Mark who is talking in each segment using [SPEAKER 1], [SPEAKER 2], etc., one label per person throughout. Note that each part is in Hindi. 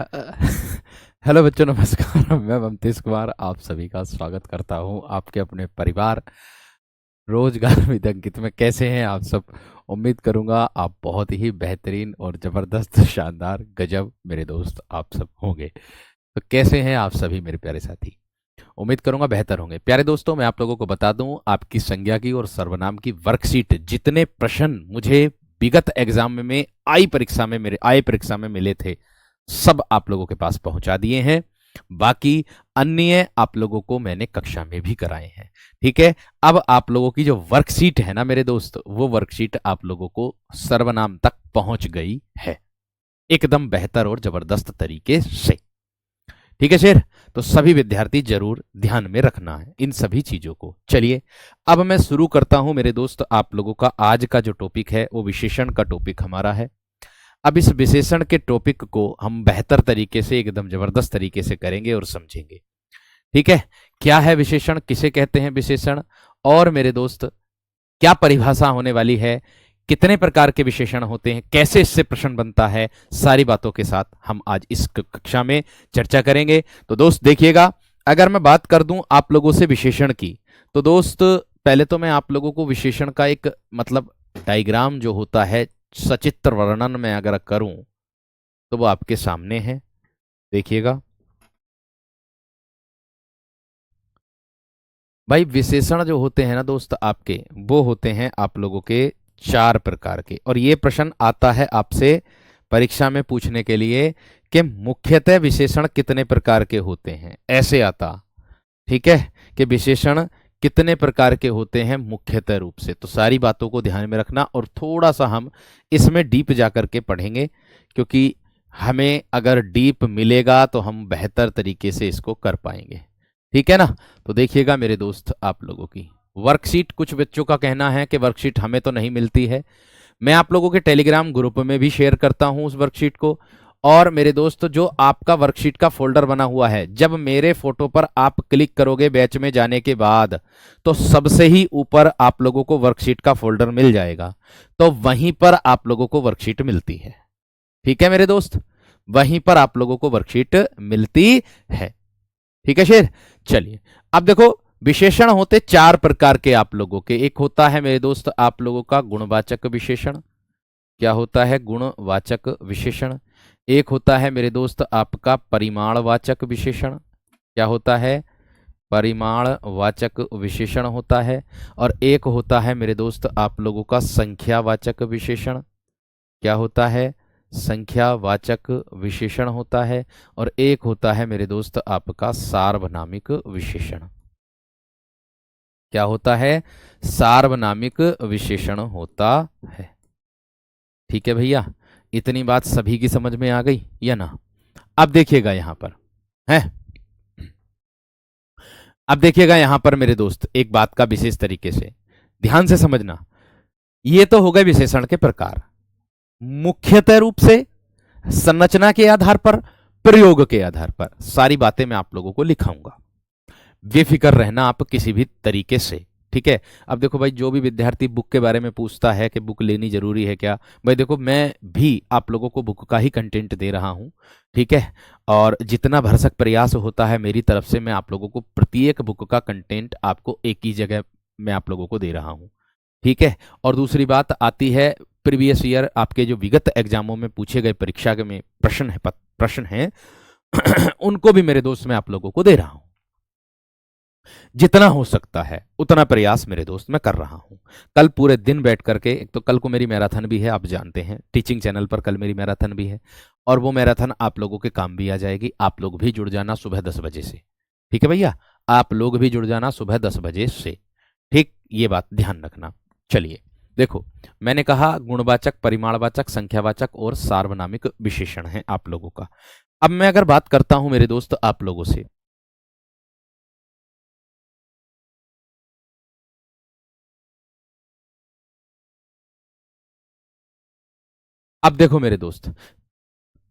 [SPEAKER 1] ह- हेलो बच्चों, नमस्कार। मैं ममतेश कुमार आप सभी का स्वागत करता हूं आपके अपने परिवार रोजगार विद अंकित में। कैसे हैं आप सब? उम्मीद करूंगा आप बहुत ही बेहतरीन और जबरदस्त, शानदार, गजब मेरे दोस्त आप सब होंगे। तो कैसे हैं आप सभी मेरे प्यारे साथी? उम्मीद करूंगा बेहतर होंगे। प्यारे दोस्तों, मैं आप लोगों को बता दूं, आपकी संज्ञा की और सर्वनाम की वर्कशीट, जितने प्रश्न मुझे विगत एग्जाम में आई परीक्षा में मिले थे, सब आप लोगों के पास पहुंचा दिए हैं। बाकी अन्य आप लोगों को मैंने कक्षा में भी कराए हैं। ठीक है। अब आप लोगों की जो वर्कशीट है ना मेरे दोस्त, वो वर्कशीट आप लोगों को सर्वनाम तक पहुंच गई है, एकदम बेहतर और जबरदस्त तरीके से। ठीक है शेर। तो सभी विद्यार्थी जरूर ध्यान में रखना है इन सभी चीजों को। चलिए, अब मैं शुरू करता हूं मेरे दोस्त। आप लोगों का आज का जो टॉपिक है वो विशेषण का टॉपिक हमारा है। अब इस विशेषण के टॉपिक को हम बेहतर तरीके से, एकदम जबरदस्त तरीके से करेंगे और समझेंगे। ठीक है। क्या है विशेषण, किसे कहते हैं विशेषण, और मेरे दोस्त क्या परिभाषा होने वाली है, कितने प्रकार के विशेषण होते हैं, कैसे इससे प्रश्न बनता है, सारी बातों के साथ हम आज इस कक्षा में चर्चा करेंगे। तो दोस्त देखिएगा, अगर मैं बात कर दूं आप लोगों से विशेषण की, तो दोस्त पहले तो मैं आप लोगों को विशेषण का एक मतलब डायग्राम जो होता है, सचित्र वर्णन में अगर करूं तो वो आपके सामने है। देखिएगा भाई, विशेषण जो होते हैं ना दोस्त आपके, वो होते हैं आप लोगों के चार प्रकार के। और ये प्रश्न आता है आपसे परीक्षा में पूछने के लिए कि मुख्यतः विशेषण कितने प्रकार के होते हैं, ऐसे आता। ठीक है, कि विशेषण कितने प्रकार के होते हैं मुख्यतः रूप से। तो सारी बातों को ध्यान में रखना, और थोड़ा सा हम इसमें डीप जाकर के पढ़ेंगे, क्योंकि हमें अगर डीप मिलेगा तो हम बेहतर तरीके से इसको कर पाएंगे। ठीक है ना? तो देखिएगा मेरे दोस्त, आप लोगों की वर्कशीट, कुछ बच्चों का कहना है कि वर्कशीट हमें तो नहीं मिलती है। मैं आप लोगों के टेलीग्राम ग्रुप में भी शेयर करता हूं उस वर्कशीट को। और मेरे दोस्त, जो आपका वर्कशीट का फोल्डर बना हुआ है, जब मेरे फोटो पर आप क्लिक करोगे बैच में जाने के बाद, तो सबसे ही ऊपर आप लोगों को वर्कशीट का फोल्डर मिल जाएगा। तो वहीं पर आप लोगों को वर्कशीट मिलती है। ठीक है मेरे दोस्त, वहीं पर आप लोगों को वर्कशीट मिलती है। ठीक है शेर। चलिए, अब देखो, विशेषण होते चार प्रकार के आप लोगों के। एक होता है मेरे दोस्त आप लोगों का गुणवाचक विशेषण। क्या होता है? गुणवाचक विशेषण। एक होता है मेरे दोस्त आपका परिमाणवाचक विशेषण। क्या होता है? परिमाणवाचक विशेषण होता है। और एक होता है मेरे दोस्त आप लोगों का संख्यावाचक विशेषण। क्या होता है? संख्यावाचक विशेषण होता है। और एक होता है मेरे दोस्त आपका सार्वनामिक विशेषण। क्या होता है? सार्वनामिक विशेषण होता है। ठीक है भैया, इतनी बात सभी की समझ में आ गई या ना? अब देखिएगा यहां पर है, अब देखिएगा यहां पर मेरे दोस्त, एक बात का विशेष तरीके से ध्यान से समझना। ये तो हो गए विशेषण के प्रकार, मुख्यतः रूप से, संरचना के आधार पर, प्रयोग के आधार पर, सारी बातें मैं आप लोगों को लिखाऊंगा। बेफिक्र रहना आप किसी भी तरीके से। ठीक है। अब देखो भाई, जो भी विद्यार्थी बुक के बारे में पूछता है कि बुक लेनी जरूरी है क्या, भाई देखो, मैं भी आप लोगों को बुक का ही कंटेंट दे रहा हूं। ठीक है। और जितना भरसक प्रयास होता है मेरी तरफ से, मैं आप लोगों को प्रत्येक बुक का कंटेंट आपको एक ही जगह मैं आप लोगों को दे रहा हूं। ठीक है। और दूसरी बात आती है, प्रीवियस ईयर आपके जो विगत एग्जामों में पूछे गए परीक्षा के में प्रश्न है उनको भी मेरे दोस्त मैं आप लोगों को दे रहा हूं। जितना हो सकता है उतना प्रयास मेरे दोस्त मैं कर रहा हूं। कल पूरे दिन बैठ करके, एक तो कल को मेरी मैराथन भी है, आप जानते हैं, टीचिंग चैनल पर कल मेरी मैराथन भी है। और वो मैराथन आप लोगों के काम भी आ जाएगी। आप लोग भी जुड़ जाना सुबह 10 बजे से। ठीक है भैया, आप लोग भी जुड़ जाना सुबह 10 बजे से। ठीक, ये बात ध्यान रखना। चलिए देखो, मैंने कहा गुणवाचक, परिमाणवाचक, संख्यावाचक और सार्वनामिक विशेषण है आप लोगों का। अब मैं अगर बात करता हूं मेरे दोस्त आप लोगों से, अब देखो मेरे दोस्त,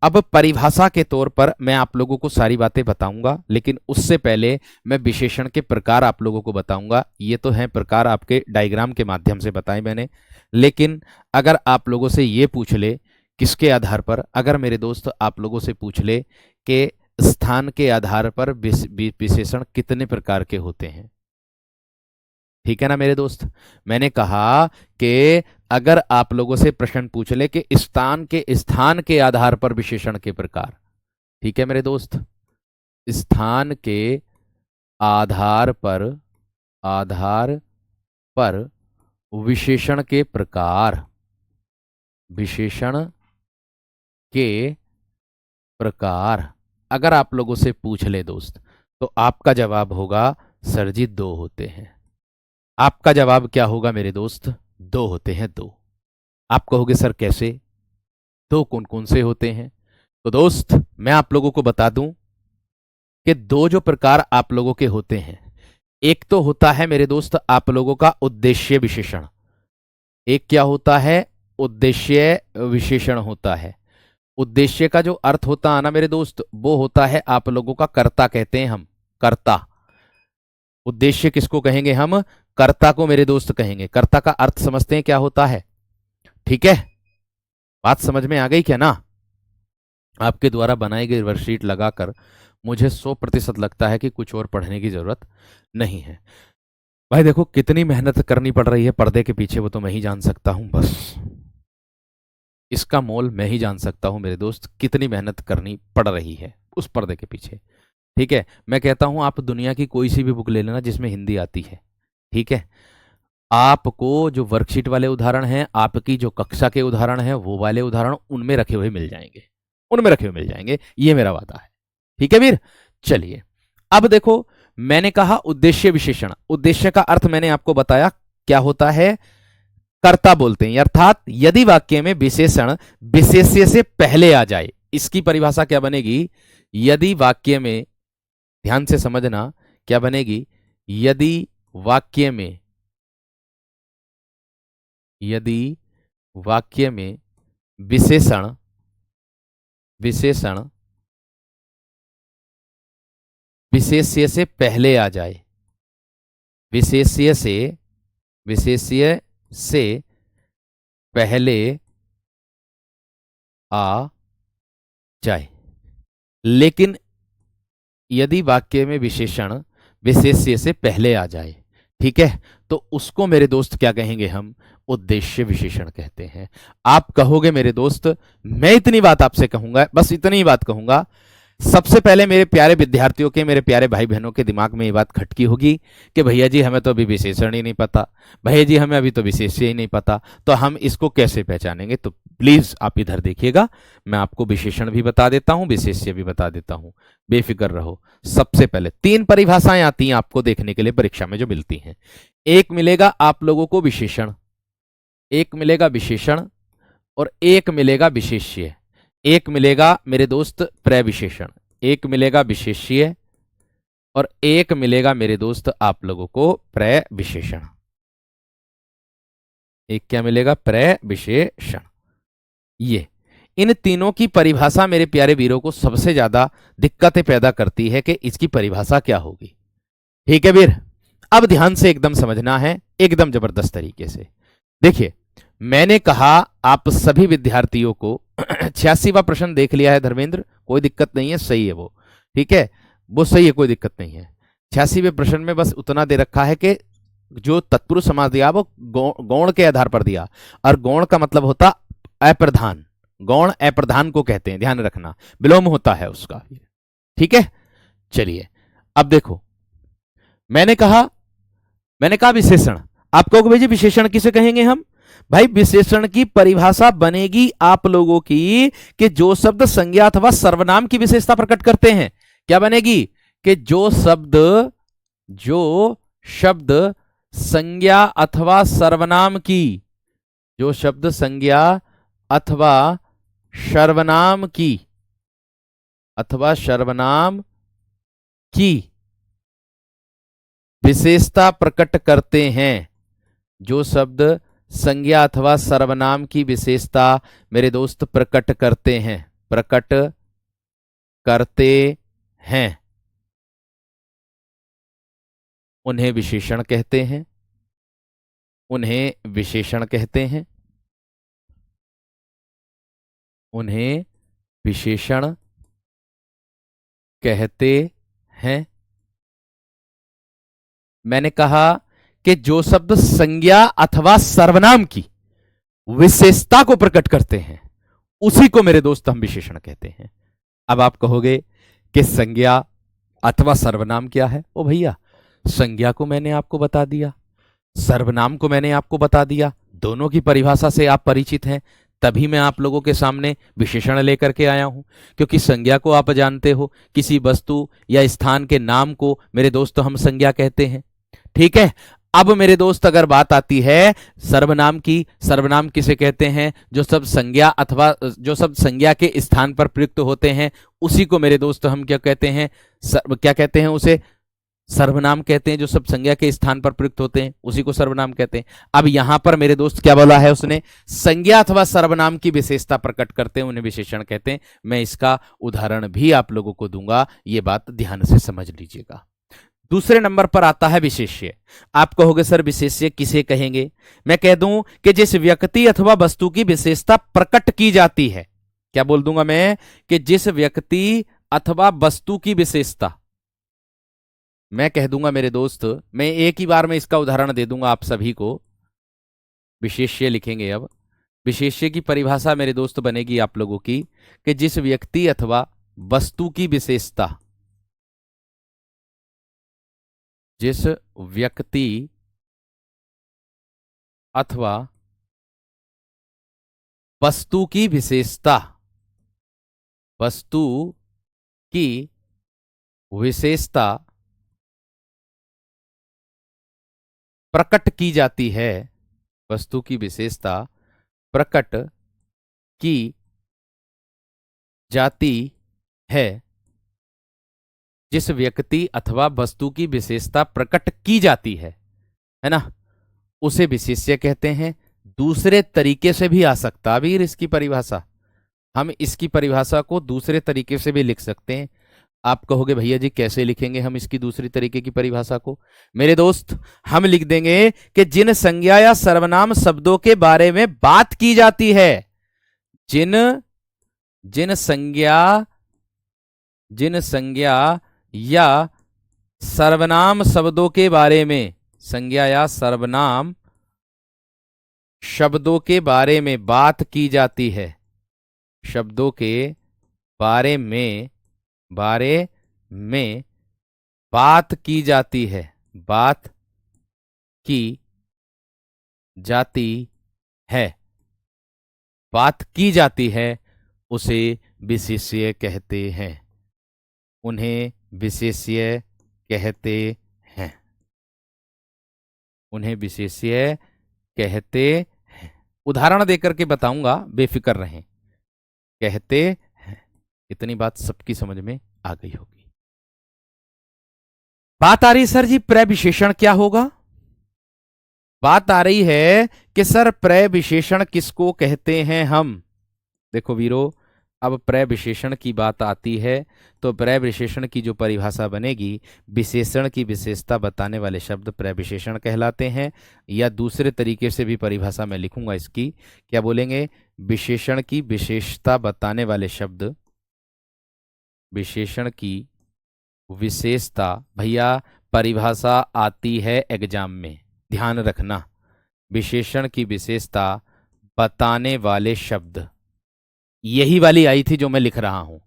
[SPEAKER 1] अब परिभाषा के तौर पर मैं आप लोगों को सारी बातें बताऊंगा, लेकिन उससे पहले मैं विशेषण के प्रकार आप लोगों को बताऊंगा। ये तो हैं प्रकार, आपके डायग्राम के माध्यम से बताए मैंने। लेकिन अगर आप लोगों से ये पूछ ले किसके आधार पर? अगर मेरे दोस्त आप लोगों से पूछ ले कि स्थान के आधार पर विशेषण कितने प्रकार के होते हैं, ठीक है ना मेरे दोस्त। मैंने कहा कि अगर आप लोगों से प्रश्न पूछ ले कि स्थान के आधार पर विशेषण के प्रकार, ठीक है मेरे दोस्त, स्थान के आधार पर विशेषण के प्रकार, विशेषण के प्रकार अगर आप लोगों से पूछ ले दोस्त, तो आपका जवाब होगा सर जी 2 होते हैं। आपका जवाब क्या होगा मेरे दोस्त? 2 होते हैं, 2। आप कहोगे सर कैसे, 2 कौन कौन से होते हैं? तो दोस्त मैं आप लोगों को बता दूं कि 2 जो प्रकार आप लोगों के होते हैं, एक तो होता है मेरे दोस्त आप लोगों का उद्देश्य विशेषण। एक क्या होता है? उद्देश्य विशेषण होता है। उद्देश्य का जो अर्थ होता है ना मेरे दोस्त, वो होता है आप लोगों का कर्ता, कहते हैं हम कर्ता। उद्देश्य किसको कहेंगे हम? कर्ता को मेरे दोस्त कहेंगे। कर्ता का अर्थ समझते हैं क्या होता है? ठीक है, बात समझ में आ गई क्या ना? आपके द्वारा बनाई गई वर्कशीट लगाकर मुझे 100% लगता है कि कुछ और पढ़ने की जरूरत नहीं है। भाई देखो कितनी मेहनत करनी पड़ रही है पर्दे के पीछे, वो तो मैं ही जान सकता हूं। बस इसका मोल मैं ही जान सकता हूं मेरे दोस्त, कितनी मेहनत करनी पड़ रही है उस पर्दे के पीछे। ठीक है, मैं कहता हूं आप दुनिया की कोई सी भी बुक ले लेना जिसमें हिंदी आती है, ठीक है, आपको जो वर्कशीट वाले उदाहरण हैं, आपकी जो कक्षा के उदाहरण हैं, वो वाले उदाहरण उनमें रखे हुए मिल जाएंगे, उनमें रखे हुए मिल जाएंगे, ये मेरा वादा है। ठीक है वीर, चलिए अब देखो, मैंने कहा उद्देश्य विशेषण। उद्देश्य का अर्थ मैंने आपको बताया क्या होता है, कर्ता बोलते हैं, अर्थात यदि वाक्य में विशेषण विशेष्य से पहले आ जाए। इसकी परिभाषा क्या बनेगी? यदि वाक्य में, ध्यान से समझना क्या बनेगी, यदि वाक्य में, यदि वाक्य में विशेषण विशेषण विशेष्य से पहले आ जाए, विशेष्य से पहले आ जाए। लेकिन यदि वाक्य में विशेषण विशेष्य से पहले आ जाए, ठीक है, तो उसको मेरे दोस्त क्या कहेंगे हम? उद्देश्य विशेषण कहते हैं। आप कहोगे मेरे दोस्त, मैं इतनी बात आपसे कहूंगा, बस इतनी बात कहूंगा, सबसे पहले मेरे प्यारे विद्यार्थियों के, मेरे प्यारे भाई बहनों के दिमाग में ये बात खटकी होगी कि भैया जी हमें तो अभी विशेषण ही नहीं पता, भैया जी हमें अभी तो विशेष्य ही नहीं पता, तो हम इसको कैसे पहचानेंगे? तो प्लीज आप इधर देखिएगा, मैं आपको विशेषण भी बता देता हूं, विशेष्य भी बता देता हूं, बेफिक्र रहो। सबसे पहले 3 परिभाषाएं आती हैं आपको देखने के लिए परीक्षा में जो मिलती हैं। एक मिलेगा आप लोगों को विशेषण, एक मिलेगा विशेषण, और एक मिलेगा विशेष्य, एक मिलेगा मेरे दोस्त प्रविशेषण, एक मिलेगा विशेष्य, और एक मिलेगा मेरे दोस्त आप लोगों को प्रविशेषण। एक क्या मिलेगा? प्रविशेषण। ये इन तीनों की परिभाषा मेरे प्यारे वीरों को सबसे ज्यादा दिक्कतें पैदा करती है कि इसकी परिभाषा क्या होगी। ठीक है वीर, अब ध्यान से एकदम समझना है, एकदम जबरदस्त तरीके से। देखिए मैंने कहा आप सभी विद्यार्थियों को 86वां प्रश्न देख लिया है धर्मेंद्र, कोई दिक्कत नहीं है, सही है वो, ठीक है, वो सही है, कोई दिक्कत नहीं है। 86वें प्रश्न में बस उतना दे रखा है कि जो तत्पुरुष समास दिया वो गौण के आधार पर दिया, और गौण का मतलब होता अप्रधान, गौण अप्रधान को कहते हैं, ध्यान रखना, विलोम होता है उसका। ठीक है, चलिए अब देखो, मैंने कहा विशेषण। आप कहोगे भाई जी विशेषण किसे कहेंगे हम? भाई विशेषण की परिभाषा बनेगी आप लोगों की कि जो शब्द संज्ञा अथवा सर्वनाम की विशेषता प्रकट करते हैं। क्या बनेगी? कि जो शब्द संज्ञा अथवा सर्वनाम की, जो शब्द संज्ञा अथवा सर्वनाम की विशेषता प्रकट करते हैं, जो शब्द संज्ञा अथवा सर्वनाम की विशेषता मेरे दोस्त प्रकट करते हैं, उन्हें विशेषण कहते हैं, उन्हें विशेषण कहते हैं। उन्हें विशेषण कहते हैं। मैंने कहा कि जो शब्द संज्ञा अथवा सर्वनाम की विशेषता को प्रकट करते हैं उसी को मेरे दोस्त हम विशेषण कहते हैं। अब आप कहोगे कि संज्ञा अथवा सर्वनाम क्या है? ओ भैया, संज्ञा को मैंने आपको बता दिया, सर्वनाम को मैंने आपको बता दिया, दोनों की परिभाषा से आप परिचित हैं, तभी मैं आप लोगों के सामने विशेषण लेकर के आया हूं। क्योंकि संज्ञा को आप जानते हो, किसी वस्तु या स्थान के नाम को मेरे दोस्त हम संज्ञा कहते हैं। ठीक है, अब मेरे दोस्त अगर बात आती है सर्वनाम की, सर्वनाम किसे कहते हैं? जो सब संज्ञा अथवा जो सब संज्ञा के स्थान पर प्रयुक्त होते हैं उसी को मेरे दोस्त हम क्या कहते हैं? क्या कहते हैं उसे? सर्वनाम कहते हैं। जो सब संज्ञा के स्थान पर प्रयुक्त होते हैं उसी को सर्वनाम कहते हैं। अब यहां पर मेरे दोस्त क्या बोला है उसने? संज्ञा अथवा सर्वनाम की विशेषता प्रकट करते हैं उन्हें विशेषण कहते हैं। मैं इसका उदाहरण भी आप लोगों को दूंगा, ये बात ध्यान से समझ लीजिएगा। दूसरे नंबर पर आता है विशेष्य। आप कहोगे सर विशेष्य किसे कहेंगे? मैं कह दूं कि जिस व्यक्ति अथवा वस्तु की विशेषता प्रकट की जाती है। क्या बोल दूंगा मैं? कि जिस व्यक्ति अथवा वस्तु की विशेषता, मैं कह दूंगा मेरे दोस्त, मैं एक ही बार में इसका उदाहरण दे दूंगा आप सभी को। विशेष्य लिखेंगे। अब विशेष्य की परिभाषा मेरे दोस्त बनेगी आप लोगों की कि जिस व्यक्ति अथवा वस्तु की विशेषता, जिस व्यक्ति अथवा वस्तु की विशेषता, वस्तु की विशेषता प्रकट की जाती है, वस्तु की विशेषता प्रकट की जाती है, जिस व्यक्ति अथवा वस्तु की विशेषता प्रकट की जाती है ना, उसे विशेष्य कहते हैं। दूसरे तरीके से भी आ सकता है वीर इसकी परिभाषा, हम इसकी परिभाषा को दूसरे तरीके से भी लिख सकते हैं। आप कहोगे भैया जी कैसे लिखेंगे हम इसकी दूसरी तरीके की परिभाषा को? मेरे दोस्त, हम लिख देंगे कि जिन संज्ञा या सर्वनाम शब्दों के बारे में बात की जाती है, जिन संज्ञा या सर्वनाम शब्दों के बारे में, संज्ञा या सर्वनाम शब्दों के बारे में बात की जाती है, शब्दों के बारे में बात की जाती है, बात की जाती है, बात की जाती है, उसे विशेष्य कहते हैं, उन्हें विशेष्य कहते हैं, उन्हें विशेष्य कहते हैं। उदाहरण देकर के बताऊंगा, बेफिक्र रहें। कहते हैं, इतनी बात सबकी समझ में आ गई होगी। बात आ रही सर जी प्रविशेषण क्या होगा? बात आ रही है कि सर प्रविशेषण किसको कहते हैं हम? देखो वीरो, अब प्रविशेषण की बात आती है तो प्रविशेषण की जो परिभाषा बनेगी, विशेषण की विशेषता बताने वाले शब्द प्रविशेषण कहलाते हैं। या दूसरे तरीके से भी परिभाषा मैं लिखूंगा इसकी, क्या बोलेंगे? विशेषण की विशेषता बताने वाले शब्द, विशेषण की विशेषता। भैया परिभाषा आती है एग्जाम में, ध्यान रखना। विशेषण की विशेषता बताने वाले शब्द, यही वाली आई थी जो मैं लिख रहा हूं,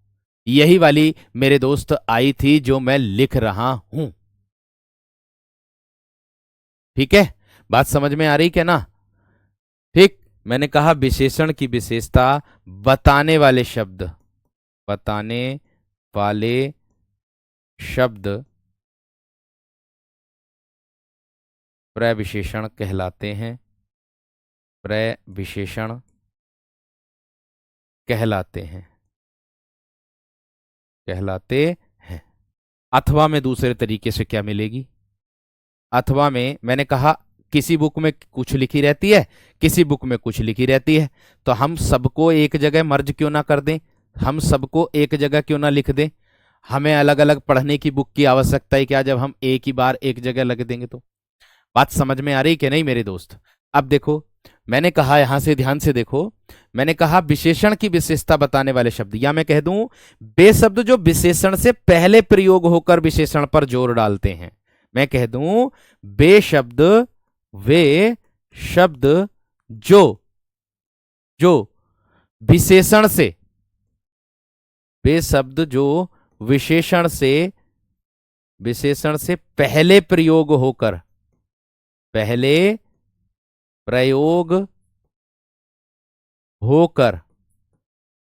[SPEAKER 1] यही वाली मेरे दोस्त आई थी जो मैं लिख रहा हूं। ठीक है, बात समझ में आ रही क्या ना? ठीक, मैंने कहा विशेषण की विशेषता बताने वाले शब्द, बताने वाले शब्द प्रविशेषण कहलाते हैं, प्रविशेषण कहलाते हैं, कहलाते हैं। अथवा में दूसरे तरीके से क्या मिलेगी? अथवा में मैंने कहा किसी बुक में कुछ लिखी रहती है, किसी बुक में कुछ लिखी रहती है, तो हम सबको एक जगह मर्ज क्यों ना कर दें, हम सबको एक जगह क्यों ना लिख दें? हमें अलग अलग पढ़ने की बुक की आवश्यकता है क्या, जब हम एक ही बार एक जगह लग देंगे तो? बात समझ में आ रही कि नहीं मेरे दोस्त? अब देखो, मैंने कहा, यहां से ध्यान से देखो, मैंने कहा विशेषण की विशेषता बताने वाले शब्द, या मैं कह दूं वे शब्द जो विशेषण से पहले प्रयोग होकर विशेषण पर जोर डालते हैं। मैं कह दूं वे शब्द जो जो विशेषण से, वे शब्द जो विशेषण से पहले प्रयोग होकर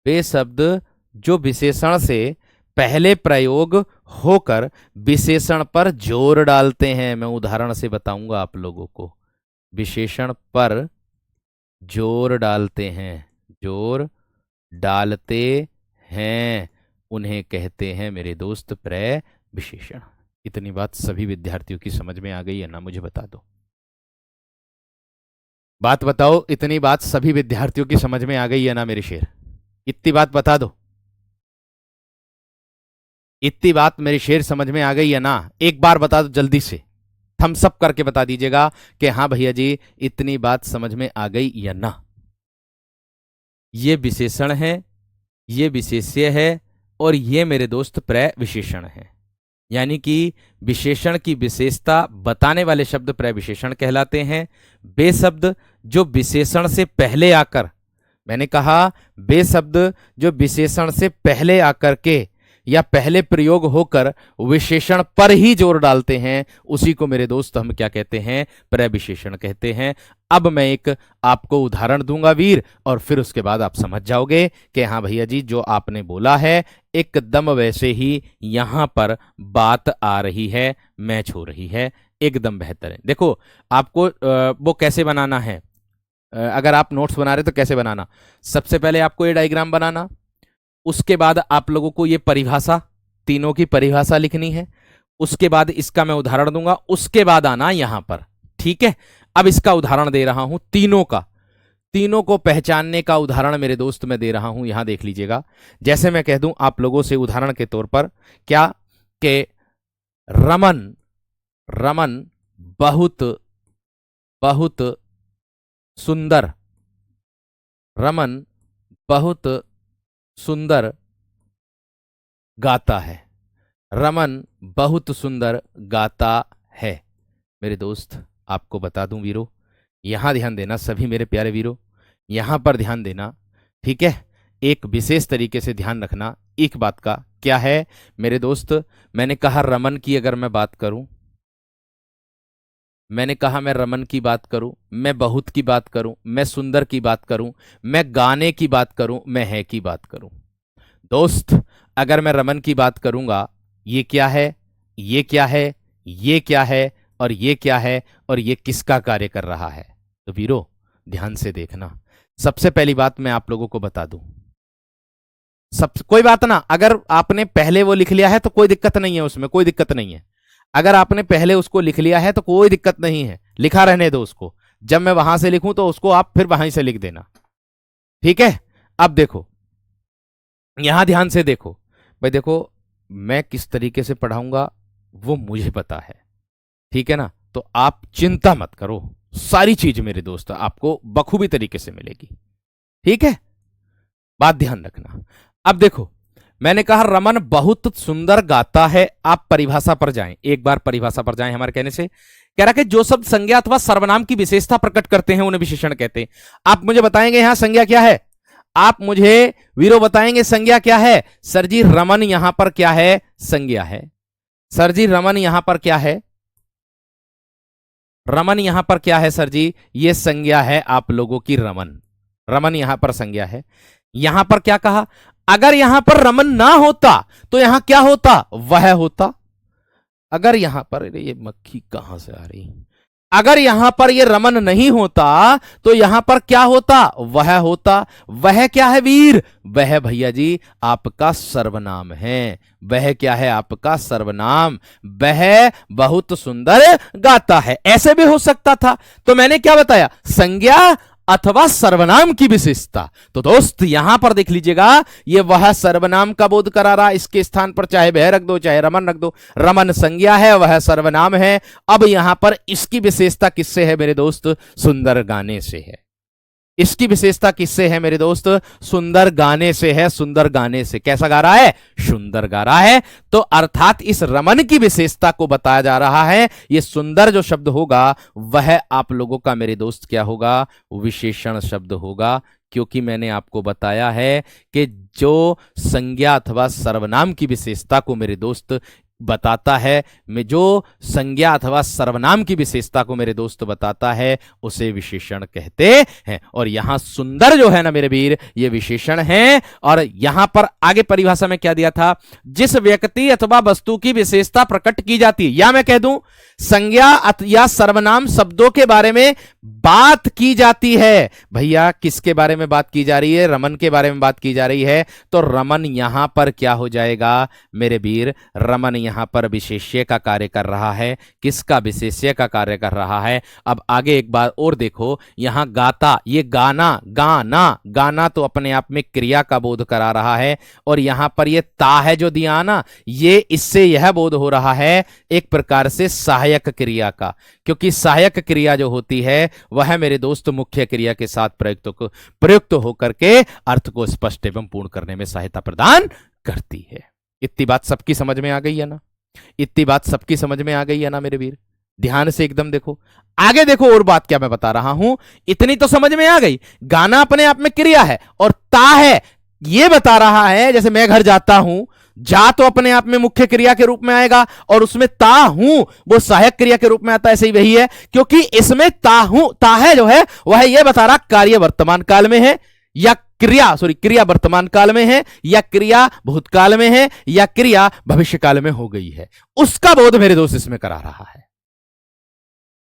[SPEAKER 1] वे शब्द जो विशेषण से पहले प्रयोग होकर विशेषण पर जोर डालते हैं। मैं उदाहरण से बताऊंगा आप लोगों को। विशेषण पर जोर डालते हैं, उन्हें कहते हैं मेरे दोस्त प्रविशेषण। इतनी बात सभी विद्यार्थियों की समझ में आ गई है ना? मुझे बता दो, बात बताओ, इतनी बात सभी विद्यार्थियों की समझ में आ गई है ना मेरे शेर? इतनी बात बता दो, इतनी बात मेरे शेर समझ में आ गई है ना? एक बार बता दो जल्दी से, थम्स अप करके बता दीजिएगा कि हाँ भैया जी इतनी बात समझ में आ गई या ना। ये विशेषण है, ये विशेष्य है, और ये मेरे दोस्त प्रविशेषण है। यानी कि विशेषण की विशेषता बताने वाले शब्द प्रविशेषण कहलाते हैं। वे शब्द जो विशेषण से पहले आकर, मैंने कहा वे शब्द जो विशेषण से पहले आकर के या पहले प्रयोग होकर विशेषण पर ही जोर डालते हैं, उसी को मेरे दोस्त हम क्या कहते हैं? प्रविशेषण कहते हैं। अब मैं एक आपको उदाहरण दूंगा वीर, और फिर उसके बाद आप समझ जाओगे कि हाँ भैया जी जो आपने बोला है एकदम वैसे ही यहां पर बात आ रही है, मैच हो रही है, एकदम बेहतर है। देखो आपको वो कैसे बनाना है, अगर आप नोट्स बना रहे तो कैसे बनाना, सबसे पहले आपको ये डायग्राम बनाना, उसके बाद आप लोगों को ये परिभाषा, तीनों की परिभाषा लिखनी है, उसके बाद इसका मैं उदाहरण दूंगा, उसके बाद आना यहां पर। ठीक है, अब इसका उदाहरण दे रहा हूं तीनों का, तीनों को पहचानने का उदाहरण मेरे दोस्त मैं दे रहा हूं, यहां देख लीजिएगा। जैसे मैं कह दूं आप लोगों से उदाहरण के तौर पर क्या कि रमन बहुत सुंदर, रमन बहुत सुंदर गाता है, रमन बहुत सुंदर गाता है। मेरे दोस्त आपको बता दूं वीरो, यहां ध्यान देना सभी मेरे प्यारे वीरो, यहां पर ध्यान देना, ठीक है? एक विशेष तरीके से ध्यान रखना एक बात का, क्या है मेरे दोस्त? मैंने कहा रमन की अगर मैं बात करूं, मैंने कहा मैं रमन की बात करूं, मैं बहुत की बात करूं, मैं सुंदर की बात करूं, मैं गाने की बात करूं, मैं है की बात करूं। दोस्त अगर मैं रमन की बात करूंगा, ये क्या है, ये क्या है, ये क्या है, और ये क्या है, और ये किसका कार्य कर रहा है? तो वीरो ध्यान से देखना। सबसे पहली बात मैं आप लोगों को बता दूं, कोई बात ना, अगर आपने पहले वो लिख लिया है तो कोई दिक्कत नहीं है, उसमें कोई दिक्कत नहीं है। अगर आपने पहले उसको लिख लिया है तो कोई दिक्कत नहीं है, लिखा रहने दो उसको, जब मैं वहां से लिखूं तो उसको आप फिर वहीं से लिख देना। ठीक है, अब देखो यहां ध्यान से देखो भाई, देखो मैं किस तरीके से पढ़ाऊंगा वो मुझे पता है, ठीक है ना? तो आप चिंता मत करो, सारी चीज मेरे दोस्त आपको बखूबी तरीके से मिलेगी। ठीक है, बात ध्यान रखना। अब देखो मैंने कहा रमन बहुत सुंदर गाता है, आप परिभाषा पर जाएं, एक बार परिभाषा पर जाएं हमारे कहने से। कह रहा कि जो शब्द संज्ञा अथवा सर्वनाम की विशेषता प्रकट करते हैं उन्हें विशेषण कहते हैं। आप मुझे बताएंगे यहां संज्ञा क्या है? आप मुझे वीरो बताएंगे संज्ञा क्या है? सर जी रमन यहां पर क्या है? संज्ञा है। सर जी रमन यहां पर क्या है? रमन यहां पर क्या है सर जी? ये संज्ञा है आप लोगों की रमन, रमन यहां पर संज्ञा है। यहां पर क्या कहा? अगर यहां पर रमन ना होता तो यहां क्या होता? वह होता। अगर यहां पर, ये मक्खी कहां से आ रही, अगर यहां पर ये रमन नहीं होता तो यहां पर क्या होता? वह होता। वह क्या है वीर? वह भैया जी आपका सर्वनाम है। वह क्या है? आपका सर्वनाम। वह बहुत सुंदर गाता है, ऐसे भी हो सकता था। तो मैंने क्या बताया? संज्ञा अथवा सर्वनाम की विशेषता। तो दोस्त यहां पर देख लीजिएगा, ये वह सर्वनाम का बोध करा रहा, इसके स्थान पर चाहे वह रख दो चाहे रमन रख दो। रमन संज्ञा है, वह सर्वनाम है। अब यहां पर इसकी विशेषता किससे है मेरे दोस्त? सुंदर गाने से है। इसकी विशेषता किससे है मेरे दोस्त? सुंदर गाने से है, सुंदर गाने से। कैसा गा रहा है? सुंदर गा रहा है। तो अर्थात इस रमन की विशेषता को बताया जा रहा है। ये सुंदर जो शब्द होगा वह आप लोगों का मेरे दोस्त क्या होगा? विशेषण शब्द होगा, क्योंकि मैंने आपको बताया है कि जो संज्ञा अथवा सर्वनाम की विशेषता को मेरे दोस्त बताता है, में जो संज्ञा अथवा सर्वनाम की विशेषता को मेरे दोस्त बताता है उसे विशेषण कहते हैं। और यहां सुंदर जो है ना मेरे वीर, ये विशेषण है। और यहां पर आगे परिभाषा में क्या दिया था? जिस व्यक्ति अथवा वस्तु की विशेषता प्रकट की जाती है, या मैं कह दूं संज्ञा या सर्वनाम शब्दों के बारे में बात की जाती है। भैया किसके बारे में बात की जा रही है? रमन के बारे में बात की जा रही है। तो रमन यहां पर क्या हो जाएगा मेरे वीर? रमन यहां पर विशेष्य का कार्य कर रहा है। किसका? विशेष्य का कार्य कर रहा है। अब आगे एक बार और देखो, यहां गाता, ये गाना, गाना, गाना तो अपने आप में क्रिया का बोध करा रहा है। और यहां पर ये ता है जो दिया ना, ये इससे यह बोध हो रहा है एक प्रकार से सहायक क्रिया का, क्योंकि सहायक क्रिया जो होती है वह मेरे दोस्त मुख्य क्रिया के साथ प्रयुक्त होकर के अर्थ को स्पष्ट एवं पूर्ण करने में सहायता प्रदान करती है। इतनी बात सबकी समझ में आ गई है ना? इतनी बात सबकी समझ में आ गई है ना मेरे वीर? ध्यान से एकदम देखो, आगे देखो और बात क्या मैं बता रहा हूं। इतनी तो समझ में आ गई, गाना अपने आप में क्रिया है और ता है ये बता रहा है। जैसे मैं घर जाता हूं, जा तो अपने आप में मुख्य क्रिया के रूप में आएगा और उसमें ता हूं वो सहायक क्रिया के रूप में आता है। ऐसे ही वही है, क्योंकि इसमें ता हूं, ता है जो है वह यह बता रहा कार्य वर्तमान काल में है या क्रिया वर्तमान काल में है या क्रिया भूतकाल में है या क्रिया भविष्य काल में हो गई है, उसका बोध मेरे दोस्त इसमें करा रहा है।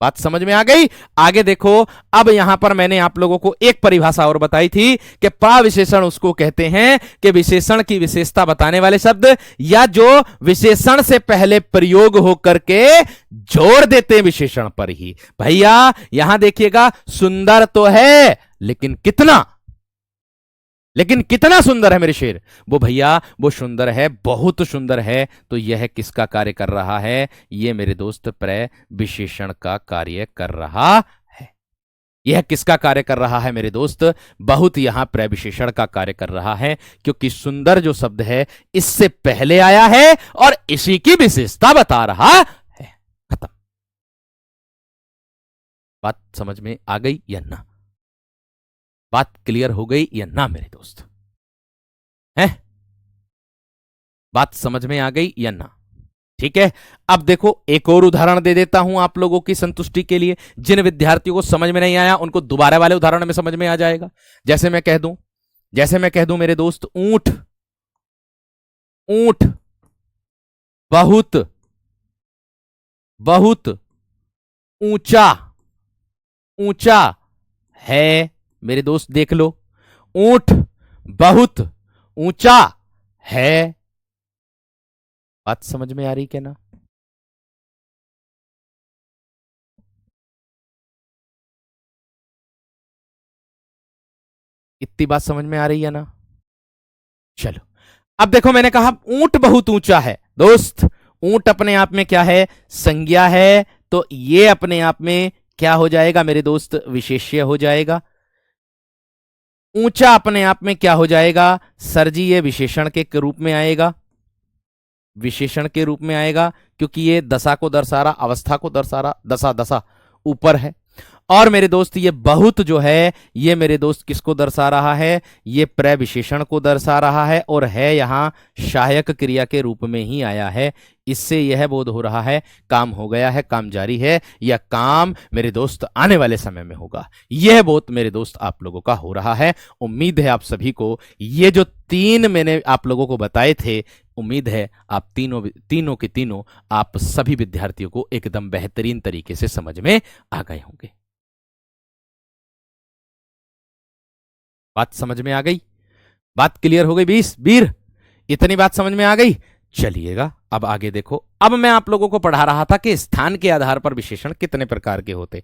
[SPEAKER 1] बात समझ में आ गई? आगे देखो, अब यहां पर मैंने आप लोगों को एक परिभाषा और बताई थी कि पा विशेषण उसको कहते हैं कि विशेषण की विशेषता बताने वाले शब्द या जो विशेषण से पहले प्रयोग होकर के जोड़ देते हैं विशेषण पर ही। भैया यहां देखिएगा, सुंदर तो है लेकिन कितना सुंदर है मेरे शेर? वो भैया वो सुंदर है, बहुत सुंदर है। तो यह किसका कार्य कर रहा है? ये मेरे दोस्त प्रय विशेषण का कार्य कर रहा है। यह किसका कार्य कर रहा है मेरे दोस्त? बहुत यहां प्रय विशेषण का कार्य कर रहा है, क्योंकि सुंदर जो शब्द है इससे पहले आया है और इसी की विशेषता बता रहा है। खत्म। बात समझ में आ गई या ना? बात क्लियर हो गई या ना मेरे दोस्त? है बात समझ में आ गई या ना? ठीक है, अब देखो एक और उदाहरण दे देता हूं आप लोगों की संतुष्टि के लिए। जिन विद्यार्थियों को समझ में नहीं आया उनको दोबारा वाले उदाहरण में समझ में आ जाएगा। जैसे मैं कह दूं मेरे दोस्त, ऊंट, ऊंट बहुत बहुत ऊंचा, ऊंचा है। मेरे दोस्त देख लो, ऊंट बहुत ऊंचा है। बात समझ में आ रही क्या ना? इतनी बात समझ में आ रही है ना? चलो अब देखो, मैंने कहा ऊंट बहुत ऊंचा है। दोस्त ऊंट अपने आप में क्या है? संज्ञा है। तो ये अपने आप में क्या हो जाएगा मेरे दोस्त? विशेष्य हो जाएगा। ऊंचा अपने आप में क्या हो जाएगा सर जी? ये विशेषण के रूप में आएगा, विशेषण के रूप में आएगा, क्योंकि ये दशा को दर्शा रहा, अवस्था को दर्शा रहा, दशा ऊपर है। और मेरे दोस्त ये बहुत जो है ये मेरे दोस्त किसको दर्शा रहा है? ये प्रय विशेषण को दर्शा रहा है और है यहां सहायक क्रिया के रूप में ही आया है। इससे यह बोध हो रहा है काम हो गया है, काम जारी है, या काम मेरे दोस्त आने वाले समय में होगा। यह बोध मेरे दोस्त आप लोगों का हो रहा है। उम्मीद है आप सभी को ये जो तीन मैंने आप लोगों को बताए थे, उम्मीद है आप तीनों के तीनों आप सभी विद्यार्थियों को एकदम बेहतरीन तरीके से समझ में आ गए होंगे। बात समझ में आ गई? बात क्लियर हो गई? वीर इतनी बात समझ में आ गई? चलिएगा अब आगे देखो। अब मैं आप लोगों को पढ़ा रहा था कि स्थान के आधार पर विशेषण कितने प्रकार के होते।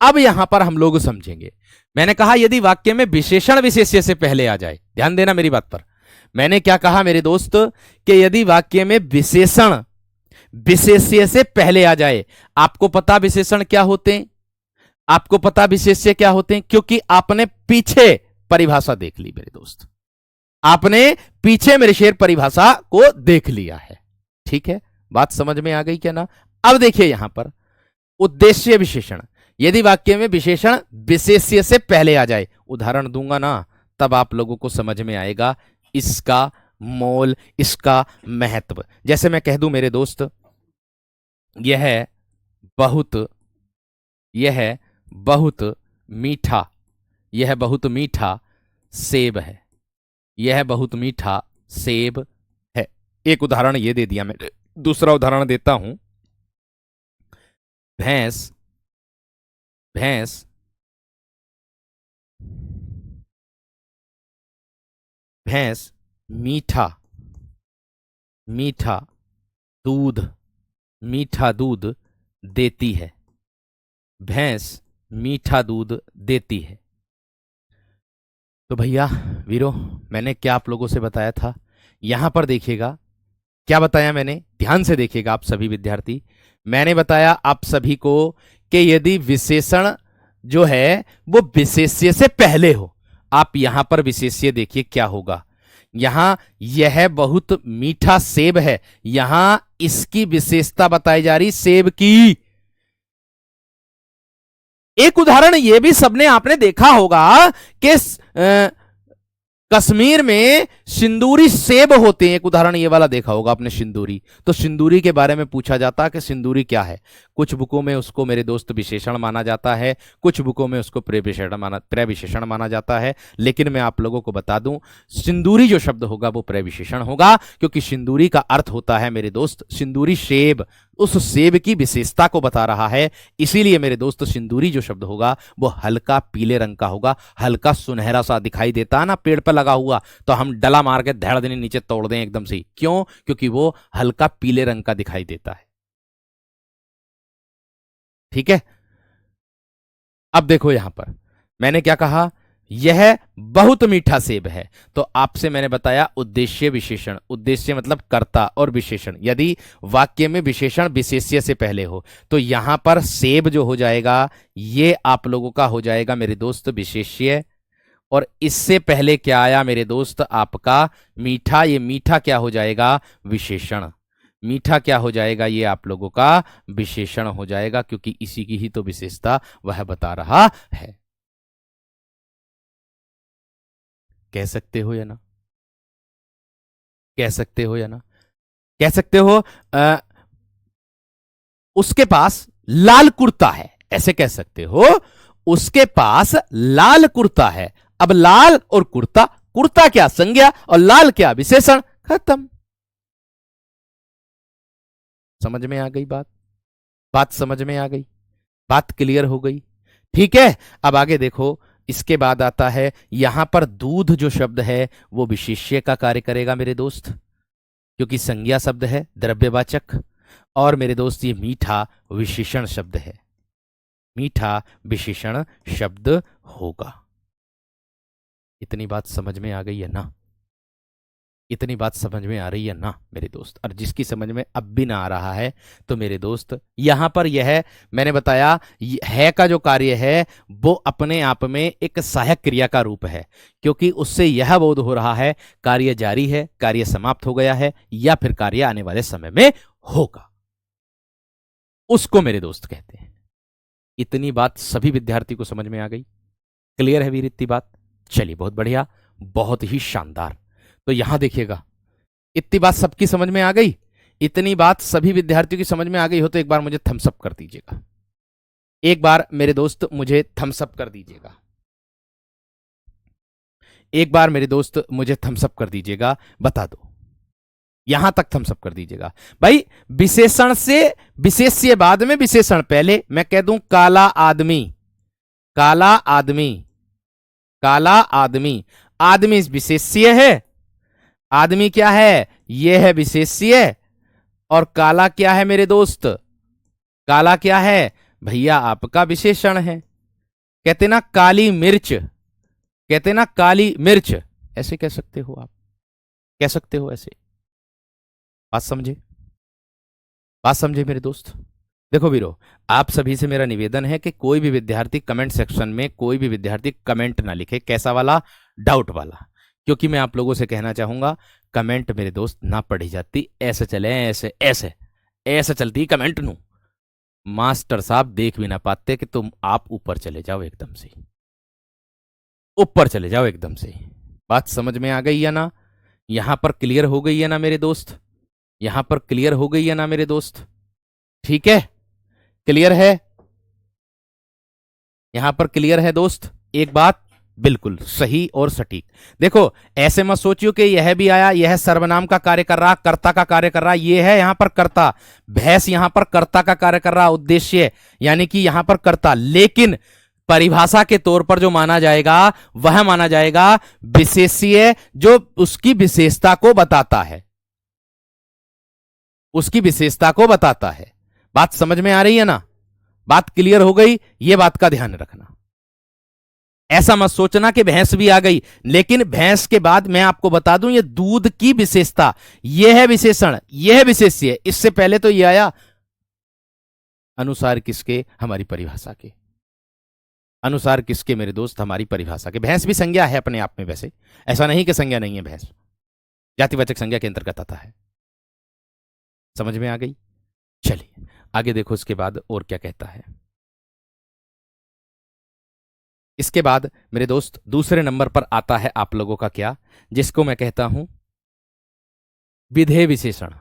[SPEAKER 1] अब यहां पर हम लोग समझेंगे। मैंने कहा यदि वाक्य में विशेषण विशेष्य से पहले आ जाए, ध्यान देना मेरी बात पर। मैंने क्या कहा मेरे दोस्त कि यदि वाक्य में विशेषण विशेष्य से पहले आ जाए, आपको पता विशेषण क्या होते हैं? आपको पता विशेष्य क्या होते हैं, क्योंकि आपने पीछे परिभाषा देख ली मेरे दोस्त, आपने पीछे मेरे शेर परिभाषा को देख लिया है। ठीक है, बात समझ में आ गई क्या ना। अब देखिए यहां पर उद्देश्य विशेषण, यदि वाक्य में विशेषण विशेष्य से पहले आ जाए, उदाहरण दूंगा ना, तब आप लोगों को समझ में आएगा इसका मोल, इसका महत्व। जैसे मैं कह दूं मेरे दोस्त, यह बहुत मीठा, यह बहुत मीठा सेब है, यह बहुत मीठा सेब है। एक उदाहरण ये दे दिया मैं, दूसरा उदाहरण देता हूं। भैंस भैंस भैंस मीठा मीठा दूध मीठा दूध देती है, भैंस मीठा दूध देती है। तो भैया वीरो, मैंने क्या आप लोगों से बताया था, यहां पर देखिएगा क्या बताया मैंने, ध्यान से देखिएगा आप सभी विद्यार्थी। मैंने बताया आप सभी को कि यदि विशेषण जो है वो विशेष्य से पहले हो, आप यहां पर विशेष्य देखिए क्या होगा। यहां यह बहुत मीठा सेब है, यहां इसकी विशेषता बताई जा रही सेब की। एक उदाहरण यह भी सबने आपने देखा होगा कि कश्मीर में सिंदूरी सेब होते हैं, एक उदाहरण ये वाला देखा होगा आपने, सिंदूरी। तो सिंदूरी के बारे में पूछा जाता है कि सिंदूरी क्या है, कुछ बुकों में उसको मेरे दोस्त विशेषण माना जाता है, कुछ बुकों में उसको प्रविशेषण माना जाता है। लेकिन मैं आप लोगों को बता दूं, सिंदूरी जो शब्द होगा वो प्रविशेषण होगा, क्योंकि सिंदूरी का अर्थ होता है मेरे दोस्त सिंदूरी सेब, उस सेब की विशेषता को बता रहा है। इसीलिए मेरे दोस्त सिंदूरी जो शब्द होगा वो हल्का पीले रंग का होगा, हल्का सुनहरा सा दिखाई देता है ना पेड़ पर लगा हुआ, तो हम डला मार के धड़ देने नीचे तोड़ दें एकदम से, क्यों, क्योंकि वो हल्का पीले रंग का दिखाई देता है। ठीक है, अब देखो यहां पर मैंने क्या कहा, यह बहुत मीठा सेब है। तो आपसे मैंने बताया उद्देश्य विशेषण, उद्देश्य मतलब कर्ता, और विशेषण यदि वाक्य में विशेषण विशेष्य से पहले हो, तो यहां पर सेब जो हो जाएगा ये आप लोगों का हो जाएगा मेरे दोस्त विशेष्य, और इससे पहले क्या आया मेरे दोस्त आपका मीठा, ये मीठा क्या हो जाएगा विशेषण, मीठा क्या हो जाएगा ये आप लोगों का विशेषण हो जाएगा, क्योंकि इसी की ही तो विशेषता वह बता रहा है। कह सकते हो या ना, कह सकते हो या ना, कह सकते हो उसके पास लाल कुर्ता है, ऐसे कह सकते हो, उसके पास लाल कुर्ता है। अब लाल और कुर्ता, कुर्ता क्या संज्ञा और लाल क्या विशेषण, खत्म। समझ में आ गई बात, बात समझ में आ गई, बात क्लियर हो गई। ठीक है, अब आगे देखो, इसके बाद आता है यहां पर दूध जो शब्द है वो विशेष्य का कार्य करेगा मेरे दोस्त, क्योंकि संज्ञा शब्द है द्रव्यवाचक, और मेरे दोस्त ये मीठा विशेषण शब्द है, मीठा विशेषण शब्द होगा। इतनी बात समझ में आ गई है ना, इतनी बात समझ में आ रही है ना मेरे दोस्त। और जिसकी समझ में अब भी ना आ रहा है तो मेरे दोस्त यहां पर यह मैंने बताया है का जो कार्य है वो अपने आप में एक सहायक क्रिया का रूप है, क्योंकि उससे यह बोध हो रहा है कार्य जारी है, कार्य समाप्त हो गया है, या फिर कार्य आने वाले समय में होगा, उसको मेरे दोस्त कहते हैं। इतनी बात सभी विद्यार्थी को समझ में आ गई, क्लियर है वीर इतनी बात। चलिए बहुत बढ़िया, बहुत ही शानदार। तो यहां देखिएगा इतनी बात सबकी समझ में आ गई, इतनी बात सभी विद्यार्थियों की समझ में आ गई हो तो एक बार मुझे थम्स अप कर दीजिएगा, एक बार मेरे दोस्त मुझे थम्स अप कर दीजिएगा, एक बार मेरे दोस्त मुझे थम्स अप कर दीजिएगा, बता दो, यहां तक थम्स अप कर दीजिएगा भाई। विशेषण से विशेष्य बाद में विशेषण पहले, मैं कह दूं काला आदमी, काला आदमी, काला आदमी, आदमी विशेष्य है, आदमी क्या है यह है विशेष्य, और काला क्या है मेरे दोस्त, काला क्या है भैया आपका विशेषण है। कहते ना काली मिर्च, कहते ना काली मिर्च, ऐसे कह सकते हो आप, कह सकते हो ऐसे। बात समझे, बात समझे मेरे दोस्त। देखो वीरो, आप सभी से मेरा निवेदन है कि कोई भी विद्यार्थी कमेंट सेक्शन में कोई भी विद्यार्थी कमेंट ना लिखे, कैसा वाला, डाउट वाला, क्योंकि मैं आप लोगों से कहना चाहूंगा कमेंट मेरे दोस्त ना पढ़ी जाती, ऐसे चले ऐसे ऐसे ऐसे चलती कमेंट नू, मास्टर साहब देख भी ना पाते कि तुम आप ऊपर चले जाओ, एकदम से ऊपर चले जाओ एकदम से। बात समझ में आ गई है ना? यहां पर क्लियर हो गई है ना मेरे दोस्त? यहां पर क्लियर हो गई है ना मेरे दोस्त? ठीक है, क्लियर है? यहां पर क्लियर है दोस्त? एक बात बिल्कुल सही और सटीक। देखो, ऐसे मत सोचियो कि यह भी आया, यह सर्वनाम का कार्य कर रहा, कर्ता का कार्य कर रहा, यह है यहां पर कर्ता, भैंस यहां पर कर्ता का कार्य कर रहा, उद्देश्य यानी कि यहां पर कर्ता, लेकिन परिभाषा के तौर पर जो माना जाएगा वह माना जाएगा विशेष्य, जो उसकी विशेषता को बताता है, उसकी विशेषता को बताता है। बात समझ में आ रही है ना? बात क्लियर हो गई? यह बात का ध्यान रखना। ऐसा मत सोचना कि भैंस भी आ गई, लेकिन भैंस के बाद मैं आपको बता दूं ये दूध की विशेषता, यह है विशेषण, यह है विशेष्य। इससे पहले तो यह आया अनुसार किसके? हमारी परिभाषा के अनुसार। किसके मेरे दोस्त? हमारी परिभाषा के। भैंस भी संज्ञा है अपने आप में, वैसे ऐसा नहीं कि संज्ञा नहीं है, भैंस जातिवाचक संज्ञा के अंतर्गत आता है। समझ में आ गई? चलिए आगे देखो, इसके बाद और क्या कहता है। इसके बाद मेरे दोस्त दूसरे नंबर पर आता है आप लोगों का क्या, जिसको मैं कहता हूं विधेय विशेषण।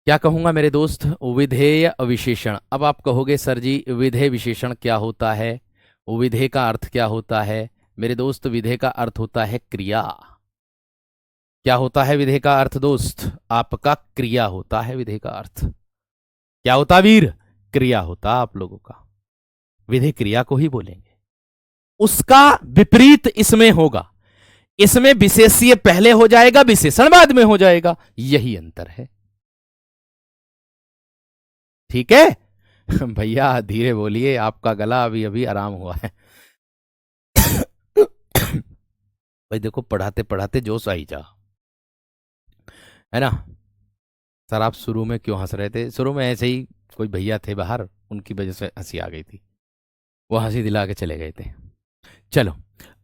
[SPEAKER 1] क्या कहूंगा मेरे दोस्त? विधेय विशेषण। अब आप कहोगे सर जी विधेय विशेषण क्या होता है, विधेय का अर्थ क्या होता है? मेरे दोस्त विधेय का अर्थ होता है क्रिया। क्या होता है विधेय का अर्थ दोस्त? आपका क्रिया होता है विधेय का अर्थ। क्या होता वीर? क्रिया होता आप लोगों का। विधेय क्रिया को ही बोलेंगे। उसका विपरीत इसमें होगा, इसमें विशेष्य पहले हो जाएगा, विशेषण बाद में हो जाएगा, यही अंतर है। ठीक है भैया धीरे बोलिए, आपका गला अभी अभी आराम हुआ है भाई देखो, पढ़ाते पढ़ाते जोश आई जा, है ना? सर आप शुरू में क्यों हंस रहे थे? शुरू में ऐसे ही कोई भैया थे बाहर, उनकी वजह से हंसी आ गई थी, वो हंसी दिला के चले गए थे। चलो,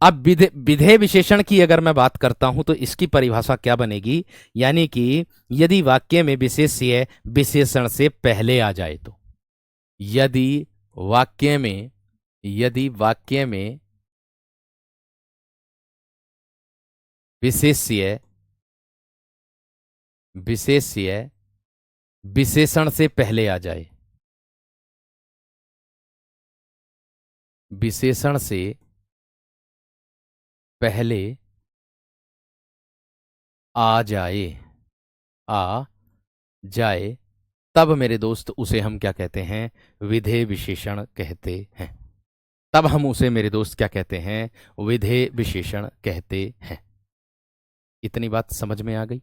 [SPEAKER 1] अब विधेय विशेषण की अगर मैं बात करता हूं तो इसकी परिभाषा क्या बनेगी, यानी कि यदि वाक्य में विशेष्य विशेषण से पहले आ जाए तो, यदि वाक्य में विशेष्य विशेषण से पहले आ जाए, विशेषण से पहले आ जाए तब मेरे दोस्त उसे हम क्या कहते हैं? विधेय विशेषण कहते हैं। तब हम उसे मेरे दोस्त क्या कहते हैं? विधेय विशेषण कहते हैं। इतनी बात समझ में आ गई?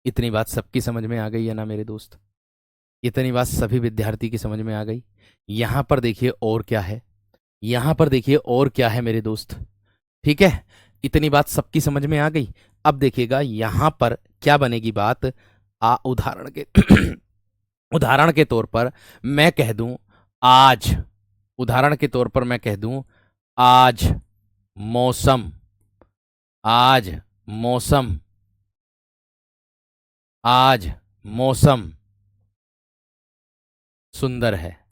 [SPEAKER 1] इतनी बात सबकी समझ में आ गई है ना मेरे दोस्त? इतनी बात सभी विद्यार्थी की समझ में आ गई? यहां पर देखिए और क्या है, यहां पर देखिए और क्या है मेरे दोस्त। ठीक है, इतनी बात सबकी समझ में आ गई। अब देखिएगा यहां पर क्या बनेगी बात। उदाहरण के उदाहरण के तौर पर मैं कह दूं आज, उदाहरण के तौर पर मैं कह दूं आज मौसम, आज मौसम, आज मौसम सुंदर है,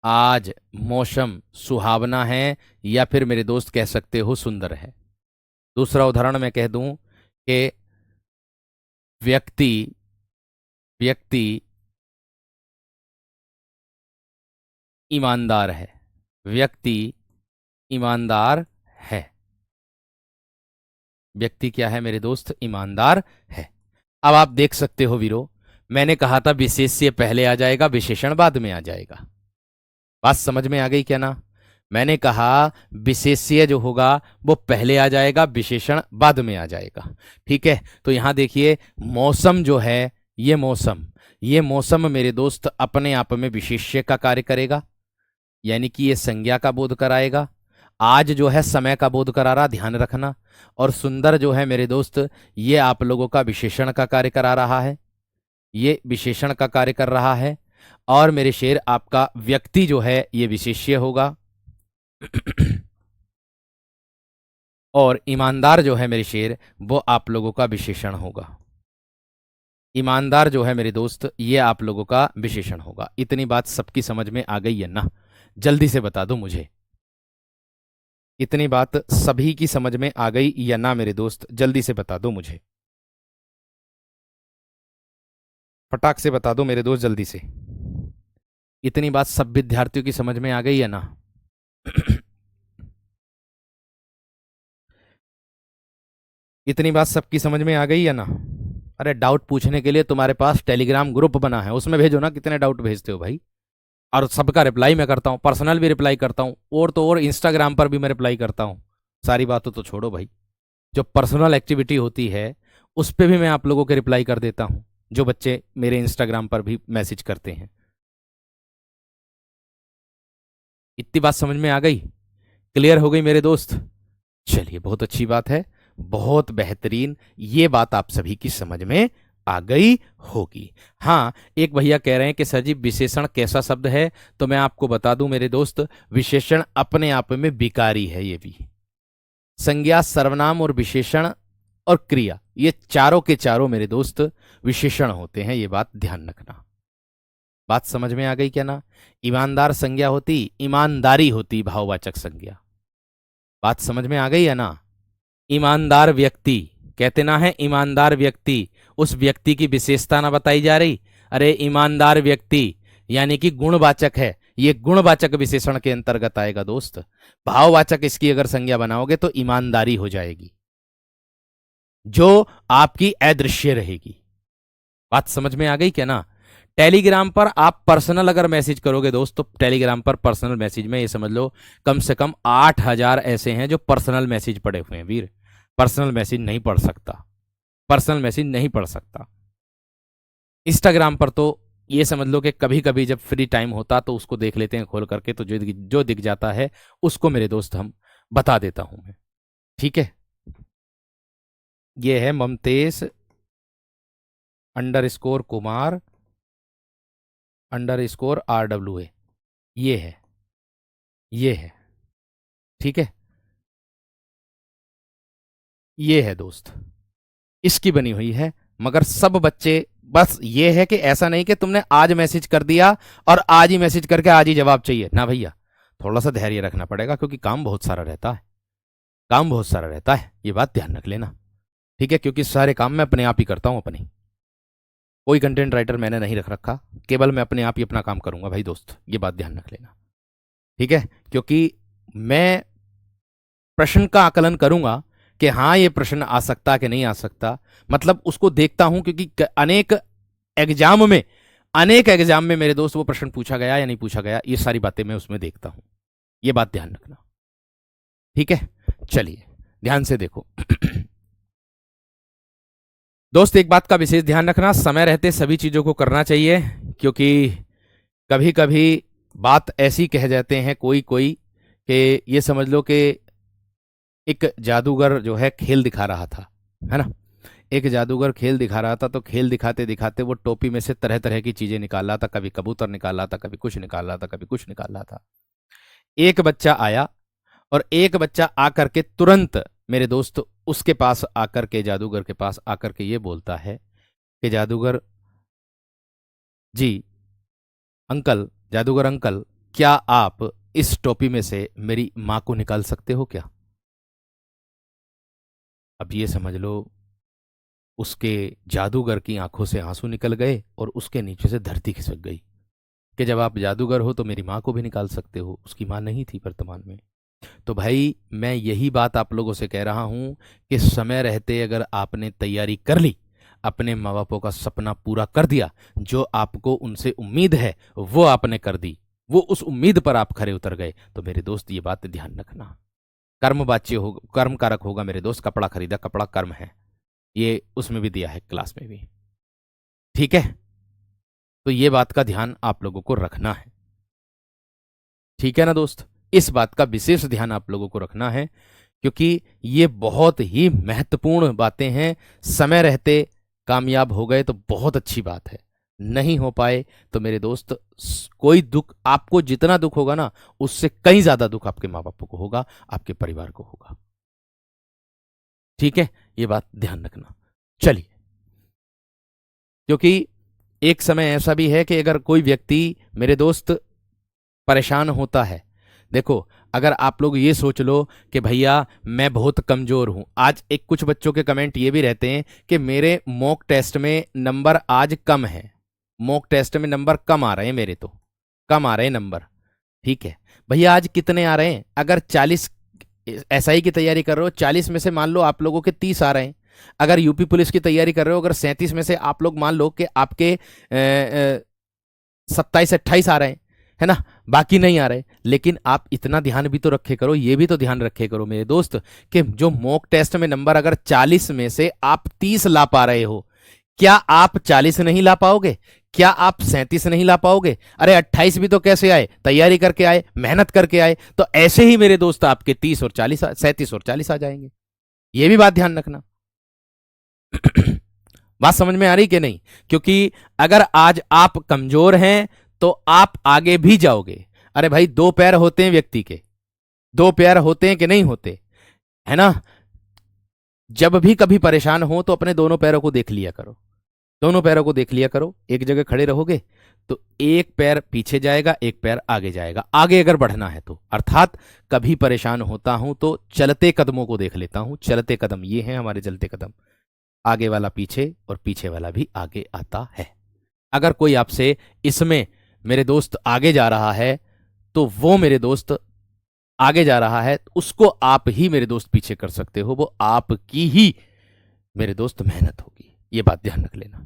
[SPEAKER 1] आज मौसम सुहावना है, या फिर मेरे दोस्त कह सकते हो सुंदर है। दूसरा उदाहरण मैं कह दूं कि व्यक्ति ईमानदार है, व्यक्ति ईमानदार है। व्यक्ति क्या है मेरे दोस्त? ईमानदार है। अब आप देख सकते हो वीरो, मैंने कहा था विशेष्य पहले आ जाएगा, विशेषण बाद में आ जाएगा। बात समझ में आ गई क्या ना? मैंने कहा विशेष्य जो होगा वो पहले आ जाएगा, विशेषण बाद में आ जाएगा। ठीक है, तो यहां देखिए मौसम जो है, ये मौसम मेरे दोस्त अपने आप में विशेष्य का कार्य करेगा, यानी कि ये संज्ञा का बोध कराएगा। आज जो है समय का बोध करा रहा, ध्यान रखना। और सुंदर जो है मेरे दोस्त, ये आप लोगों का विशेषण का कार्य करा रहा है, ये विशेषण का कार्य कर रहा है। और मेरे शेर, आपका व्यक्ति जो है ये विशेष्य होगा। और ईमानदार जो है मेरे शेर, वो आप लोगों का विशेषण होगा। ईमानदार जो है मेरे दोस्त, ये आप लोगों का विशेषण होगा। इतनी बात सबकी समझ में आ गई है ना? जल्दी से बता दो मुझे, इतनी बात सभी की समझ में आ गई या ना मेरे दोस्त? जल्दी से बता दो मुझे, फटाक से बता दो मेरे दोस्त, जल्दी से। इतनी बात सब विद्यार्थियों की समझ में आ गई है ना? इतनी बात सबकी समझ में आ गई है ना? अरे डाउट पूछने के लिए तुम्हारे पास टेलीग्राम ग्रुप बना है, उसमें भेजो ना, कितने डाउट भेजते हो भाई। और सबका रिप्लाई मैं करता हूँ, पर्सनल भी रिप्लाई करता हूँ, और तो और इंस्टाग्राम पर भी मैं रिप्लाई करता हूँ। सारी बातों तो छोड़ो भाई, जो पर्सनल एक्टिविटी होती है उस पर भी मैं आप लोगों के रिप्लाई कर देता हूँ, जो बच्चे मेरे इंस्टाग्राम पर भी मैसेज करते हैं। इतनी बात समझ में आ गई? क्लियर हो गई मेरे दोस्त? चलिए, बहुत अच्छी बात है, बहुत बेहतरीन। ये बात आप सभी की समझ में आ गई होगी। हाँ, एक भैया कह रहे हैं कि सर जी विशेषण कैसा शब्द है? तो मैं आपको बता दूं मेरे दोस्त, विशेषण अपने आप में विकारी है। ये भी संज्ञा, सर्वनाम और विशेषण और क्रिया, ये चारों के चारों मेरे दोस्त विशेषण होते हैं। ये बात ध्यान रखना। बात समझ में आ गई क्या ना? ईमानदार संज्ञा होती, ईमानदारी होती भाववाचक संज्ञा। बात समझ में आ गई है ना? ईमानदार व्यक्ति कहते ना है, ईमानदार व्यक्ति, उस व्यक्ति की विशेषता ना बताई जा रही। अरे ईमानदार व्यक्ति यानी कि गुणवाचक है, ये गुणवाचक विशेषण के अंतर्गत आएगा दोस्त। भाववाचक इसकी अगर संज्ञा बनाओगे तो ईमानदारी हो जाएगी, जो आपकी अदृश्य रहेगी। बात समझ में आ गई क्या ना? टेलीग्राम पर आप पर्सनल अगर मैसेज करोगे दोस्त, तो टेलीग्राम पर पर्सनल मैसेज में ये समझ लो कम से कम 8,000 ऐसे हैं जो पर्सनल मैसेज पड़े हुए हैं वीर। पर्सनल मैसेज नहीं पढ़ सकता, पर्सनल मैसेज नहीं पढ़ सकता। इंस्टाग्राम पर तो ये समझ लो कि कभी कभी जब फ्री टाइम होता तो उसको देख लेते हैं खोल करके, तो जो दिख जाता है उसको मेरे दोस्त हम बता देता हूं मैं। ठीक है, ये है ममतेश _कुमार _RWA, ये है, ये है। ठीक है, ये है दोस्त, इसकी बनी हुई है। मगर सब बच्चे, बस ये है कि ऐसा नहीं कि तुमने आज मैसेज कर दिया और आज ही मैसेज करके आज ही जवाब चाहिए ना भैया। थोड़ा सा धैर्य रखना पड़ेगा, क्योंकि काम बहुत सारा रहता है, काम बहुत सारा रहता है, ये बात ध्यान रख लेना। ठीक है, क्योंकि सारे काम मैं अपने आप ही करता हूं अपने, कोई कंटेंट राइटर मैंने नहीं रख रखा, केवल मैं अपने आप ही अपना काम करूंगा भाई दोस्त, ये बात ध्यान रख लेना। ठीक है, क्योंकि मैं प्रश्न का आकलन करूंगा कि हाँ ये प्रश्न आ सकता कि नहीं आ सकता, मतलब उसको देखता हूं, क्योंकि एग्जाम में अनेक एग्जाम में मेरे दोस्त वो प्रश्न पूछा गया या नहीं पूछा गया, ये सारी बातें मैं उसमें देखता हूं, ये बात ध्यान रखना। ठीक है, चलिए ध्यान से देखो। दोस्त एक बात का विशेष ध्यान रखना, समय रहते सभी चीजों को करना चाहिए, क्योंकि कभी कभी बात ऐसी कह जाते हैं कोई कोई कि ये समझ लो कि एक जादूगर जो है खेल दिखा रहा था, है ना? एक जादूगर खेल दिखा रहा था, तो खेल दिखाते दिखाते वो टोपी में से तरह तरह की चीजें निकाल रहा था, कभी कबूतर निकाल रहा था, कभी कुछ निकाल रहा था, कभी कुछ निकाल रहा था। एक बच्चा आया और एक बच्चा आकर के तुरंत मेरे दोस्त उसके पास आकर के, जादूगर के पास आकर के ये बोलता है कि जादूगर जी, अंकल, जादूगर अंकल, क्या आप इस टोपी में से मेरी मां को निकाल सकते हो क्या? अब ये समझ लो उसके जादूगर की आंखों से आंसू निकल गए और उसके नीचे से धरती खिसक गई कि जब आप जादूगर हो तो मेरी माँ को भी निकाल सकते हो। उसकी माँ नहीं थी वर्तमान में। तो भाई मैं यही बात आप लोगों से कह रहा हूं कि समय रहते अगर आपने तैयारी कर ली, अपने माँ बापों का सपना पूरा कर दिया, जो आपको उनसे उम्मीद है वो आपने कर दी, वो उस उम्मीद पर आप खरे उतर गए, तो मेरे दोस्त ये बात ध्यान रखना, कर्म वाच्य हो, कर्म कारक होगा मेरे दोस्त। कपड़ा खरीदा, कपड़ा कर्म है, ये उसमें भी दिया है क्लास में भी। ठीक है, तो ये बात का ध्यान आप लोगों को रखना है। ठीक है ना दोस्त? इस बात का विशेष ध्यान आप लोगों को रखना है, क्योंकि ये बहुत ही महत्वपूर्ण बातें हैं। समय रहते कामयाब हो गए तो बहुत अच्छी बात है, नहीं हो पाए तो मेरे दोस्त कोई दुख, आपको जितना दुख होगा ना उससे कहीं ज्यादा दुख आपके माँ बाप को होगा, आपके परिवार को होगा। ठीक है, ये बात ध्यान रखना। चलिए, क्योंकि एक समय ऐसा भी है कि अगर कोई व्यक्ति मेरे दोस्त परेशान होता है, देखो अगर आप लोग ये सोच लो कि भैया मैं बहुत कमजोर हूं, आज एक कुछ बच्चों के कमेंट ये भी रहते हैं कि मेरे मॉक टेस्ट में नंबर आज कम है, मॉक टेस्ट में नंबर कम आ रहे हैं, मेरे तो कम आ रहे हैं नंबर। ठीक है भैया, आज कितने आ रहे हैं? अगर 40 एसआई की तैयारी कर रहे हो, 40 में से मान लो आप लोगों के 30 आ रहे हैं। अगर यूपी पुलिस की तैयारी कर रहे हो, अगर 37 में से आप लोग मान लो कि आपके 27-28 आ रहे हैं, है ना, बाकी नहीं आ रहे। लेकिन आप इतना ध्यान भी तो रखे करो, ये भी तो ध्यान रखे करो मेरे दोस्त, कि जो मॉक टेस्ट में नंबर अगर 40 में से आप 30 ला पा रहे हो, क्या आप 40 नहीं ला पाओगे? क्या आप 37 नहीं ला पाओगे? अरे 28 भी तो कैसे आए? तैयारी करके आए, मेहनत करके आए। तो ऐसे ही मेरे दोस्त आपके 30 और 40, 37 और 40 आ जाएंगे। ये भी बात ध्यान रखना। बात समझ में आ रही कि नहीं? क्योंकि अगर आज आप कमजोर हैं तो आप आगे भी जाओगे। अरे भाई, दो पैर होते हैं व्यक्ति के, दो पैर होते हैं कि नहीं होते, है ना? जब भी कभी परेशान हो तो अपने दोनों पैरों को देख लिया करो, दोनों पैरों को देख लिया करो। एक जगह खड़े रहोगे तो एक पैर पीछे जाएगा, एक पैर आगे जाएगा, आगे अगर बढ़ना है तो। अर्थात कभी परेशान होता हूं तो चलते कदमों को देख लेता हूं। चलते कदम ये हैं हमारे चलते कदम, आगे वाला पीछे और पीछे वाला भी आगे आता है। अगर कोई आपसे इसमें मेरे दोस्त आगे जा रहा है तो वो मेरे दोस्त आगे जा रहा है, उसको आप ही मेरे दोस्त पीछे कर सकते हो, वो आपकी ही मेरे दोस्त मेहनत होगी। ये बात ध्यान रख लेना,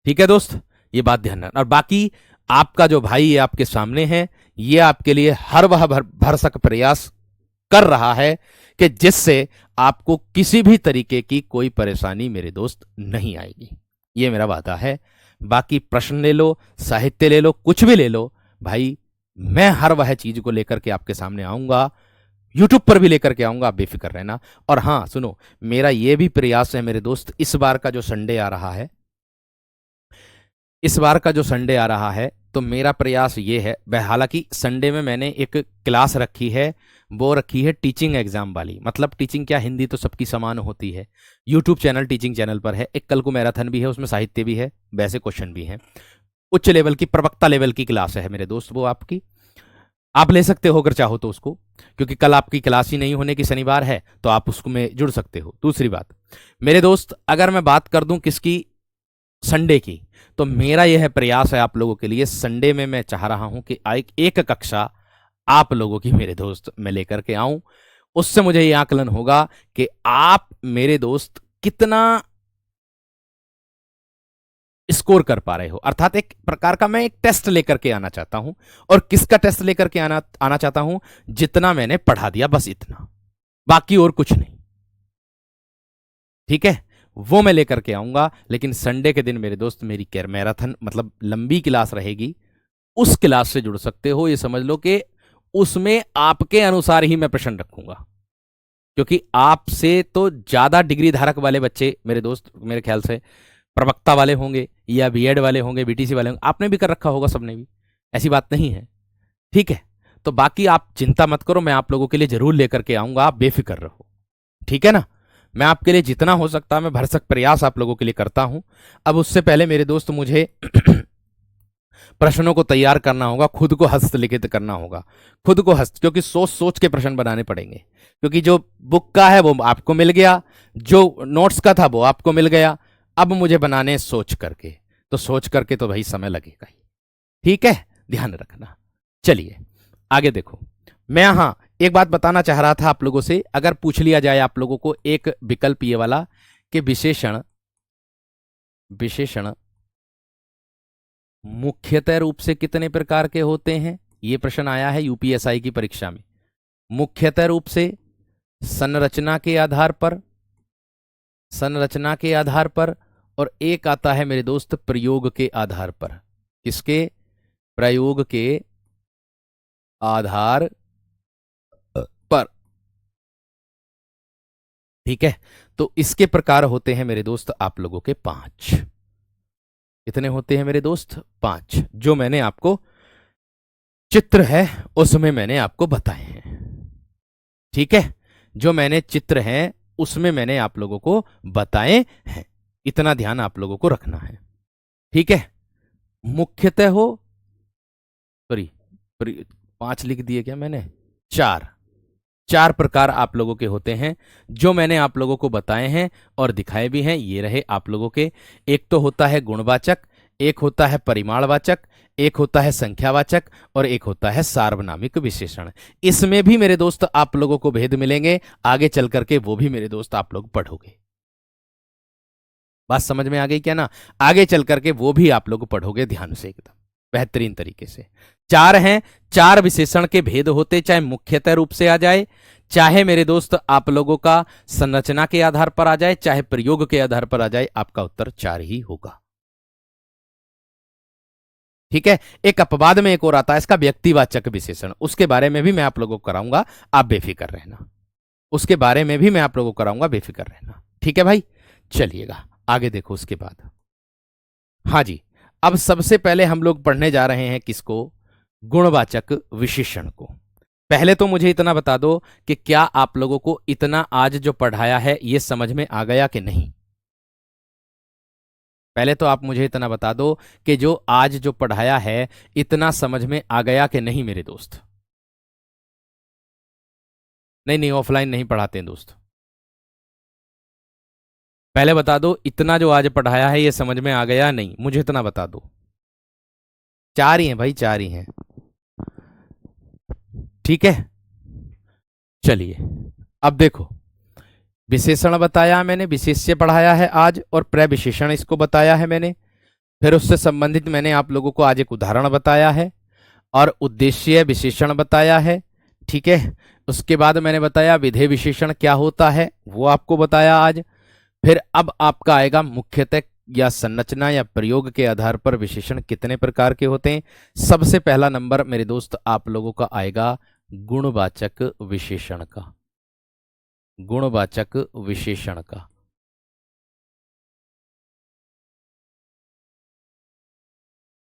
[SPEAKER 1] ठीक है दोस्त? ये बात ध्यान रखना। और बाकी आपका जो भाई ये आपके सामने है, ये आपके लिए हर वह भरसक प्रयास कर रहा है कि जिससे आपको किसी भी तरीके की कोई परेशानी मेरे दोस्त नहीं आएगी। ये मेरा वादा है। बाकी प्रश्न ले लो, साहित्य ले लो, कुछ भी ले लो भाई, मैं हर वह चीज को लेकर के आपके सामने आऊंगा, यूट्यूब पर भी लेकर के आऊंगा, आप बेफिक्र रहना। और हाँ सुनो, मेरा यह भी प्रयास है मेरे दोस्त, इस बार का जो संडे आ रहा है, इस बार का जो संडे आ रहा है, तो मेरा प्रयास ये है, हालांकि संडे में मैंने एक क्लास रखी है, वो रखी है टीचिंग एग्जाम वाली। मतलब टीचिंग क्या, हिंदी तो सबकी समान होती है। यूट्यूब चैनल टीचिंग चैनल पर है। एक कल को मैराथन भी है, उसमें साहित्य भी है, वैसे क्वेश्चन भी हैं। उच्च लेवल की, प्रवक्ता लेवल की क्लास है मेरे दोस्त, वो आपकी आप ले सकते हो अगर चाहो तो उसको, क्योंकि कल आपकी क्लास ही नहीं होने की, शनिवार है, तो आप उसको में जुड़ सकते हो। दूसरी बात मेरे दोस्त, अगर मैं बात कर दूं किसकी, संडे की, तो मेरा यह प्रयास है आप लोगों के लिए, संडे में मैं चाह रहा हूं कि एक कक्षा आप लोगों की मेरे दोस्त मैं लेकर के आऊं। उससे मुझे यह आकलन होगा कि आप मेरे दोस्त कितना स्कोर कर पा रहे हो। अर्थात एक प्रकार का मैं एक टेस्ट लेकर के आना चाहता हूं। और किसका टेस्ट लेकर के आना चाहता हूं? जितना मैंने पढ़ा दिया बस इतना, बाकी और कुछ नहीं। ठीक है, वो मैं लेकर के आऊंगा। लेकिन संडे के दिन मेरे दोस्त मेरी मैराथन मतलब लंबी क्लास रहेगी, उस क्लास से जुड़ सकते हो। ये समझ लो कि उसमें आपके अनुसार ही मैं प्रश्न रखूंगा, क्योंकि आपसे तो ज्यादा डिग्री धारक वाले बच्चे मेरे दोस्त मेरे ख्याल से प्रवक्ता वाले होंगे या बीएड वाले होंगे, बीटीसी वाले होंगे। आपने भी कर रखा होगा, सबने भी, ऐसी बात नहीं है। ठीक है, तो बाकी आप चिंता मत करो, मैं आप लोगों के लिए जरूर लेकर के आऊंगा, आप बेफिक्र रहो। ठीक है ना? मैं आपके लिए जितना हो सकता है मैं भरसक प्रयास आप लोगों के लिए करता हूं। अब उससे पहले मेरे दोस्त मुझे प्रश्नों को तैयार करना होगा, खुद को हस्तलिखित करना होगा, खुद को क्योंकि सोच सोच के प्रश्न बनाने पड़ेंगे। क्योंकि जो बुक का है वो आपको मिल गया, जो नोट्स का था वो आपको मिल गया, अब मुझे बनाने सोच करके, तो सोच करके तो भाई समय लगेगा ही। ठीक है, ध्यान रखना। चलिए आगे देखो, मैं हाँ एक बात बताना चाह रहा था आप लोगों से, अगर पूछ लिया जाए आप लोगों को एक विकल्प ये वाला कि विशेषण विशेषण मुख्यतः रूप से कितने प्रकार के होते हैं, ये प्रश्न आया है यूपीएसआई की परीक्षा में। मुख्यतः रूप से संरचना के आधार पर, संरचना के आधार पर, और एक आता है मेरे दोस्त प्रयोग के आधार पर। किसके? प्रयोग के आधार ठीक है, तो इसके प्रकार होते हैं मेरे दोस्त आप लोगों के 5। कितने होते हैं मेरे दोस्त? 5, जो मैंने आपको चित्र है उसमें मैंने आपको बताए हैं। ठीक है, जो मैंने चित्र हैं उसमें मैंने आप लोगों को बताए हैं, इतना ध्यान आप लोगों को रखना है। ठीक है, मुख्यतः हो, सॉरी 5 लिख दिए क्या मैंने? 4 प्रकार आप लोगों के होते हैं, जो मैंने आप लोगों को बताए हैं और दिखाए भी हैं। ये रहे आप लोगों के। एक तो होता है गुणवाचक, एक होता है परिमाणवाचक, एक होता है संख्यावाचक और एक होता है सार्वनामिक विशेषण। इसमें भी मेरे दोस्त आप लोगों को भेद मिलेंगे, आगे चल करके वो भी मेरे दोस्त आप लोग पढ़ोगे। बात समझ में आ गई क्या ना? आगे चल करके वो भी आप लोग पढ़ोगे ध्यान से, एकदम बेहतरीन तरीके से। 4 हैं, 4 विशेषण के भेद होते, चाहे मुख्यतः रूप से आ जाए, चाहे मेरे दोस्त आप लोगों का संरचना के आधार पर आ जाए, चाहे प्रयोग के आधार पर आ जाए, आपका उत्तर 4 ही होगा। ठीक है, एक अपवाद में एक और आता है इसका व्यक्तिवाचक विशेषण, उसके बारे में भी मैं आप लोगों को कराऊंगा, आप बेफिक्र रहना। उसके बारे में भी मैं आप लोगों को कराऊंगा, बेफिक्र रहना। ठीक है भाई, चलिएगा आगे देखो उसके बाद। हाँ जी, अब सबसे पहले हम लोग पढ़ने जा रहे हैं किसको? गुणवाचक विशेषण को। पहले तो मुझे इतना बता दो कि क्या आप लोगों को इतना आज जो पढ़ाया है ये समझ में आ गया कि नहीं? पहले तो आप मुझे इतना बता दो कि जो आज जो पढ़ाया है इतना समझ में आ गया कि नहीं मेरे दोस्त? नहीं नहीं, ऑफलाइन नहीं पढ़ाते हैं दोस्त। पहले बता दो, इतना जो आज पढ़ाया है ये समझ में आ गया नहीं? मुझे इतना बता दो। 4 ही हैं भाई, 4 ही हैं। ठीक है, चलिए अब देखो, विशेषण बताया मैंने, विशेष्य पढ़ाया है आज, और प्रविशेषण इसको बताया है मैंने। फिर उससे संबंधित मैंने आप लोगों को आज एक उदाहरण बताया है और उद्देश्य विशेषण बताया है। ठीक है, उसके बाद मैंने बताया विधेय विशेषण क्या होता है, वो आपको बताया आज। फिर अब आपका आएगा मुख्यतः या संरचना या प्रयोग के आधार पर विशेषण कितने प्रकार के होते हैं। सबसे पहला नंबर मेरे दोस्त आप लोगों का आएगा गुणवाचक विशेषण का। गुणवाचक विशेषण का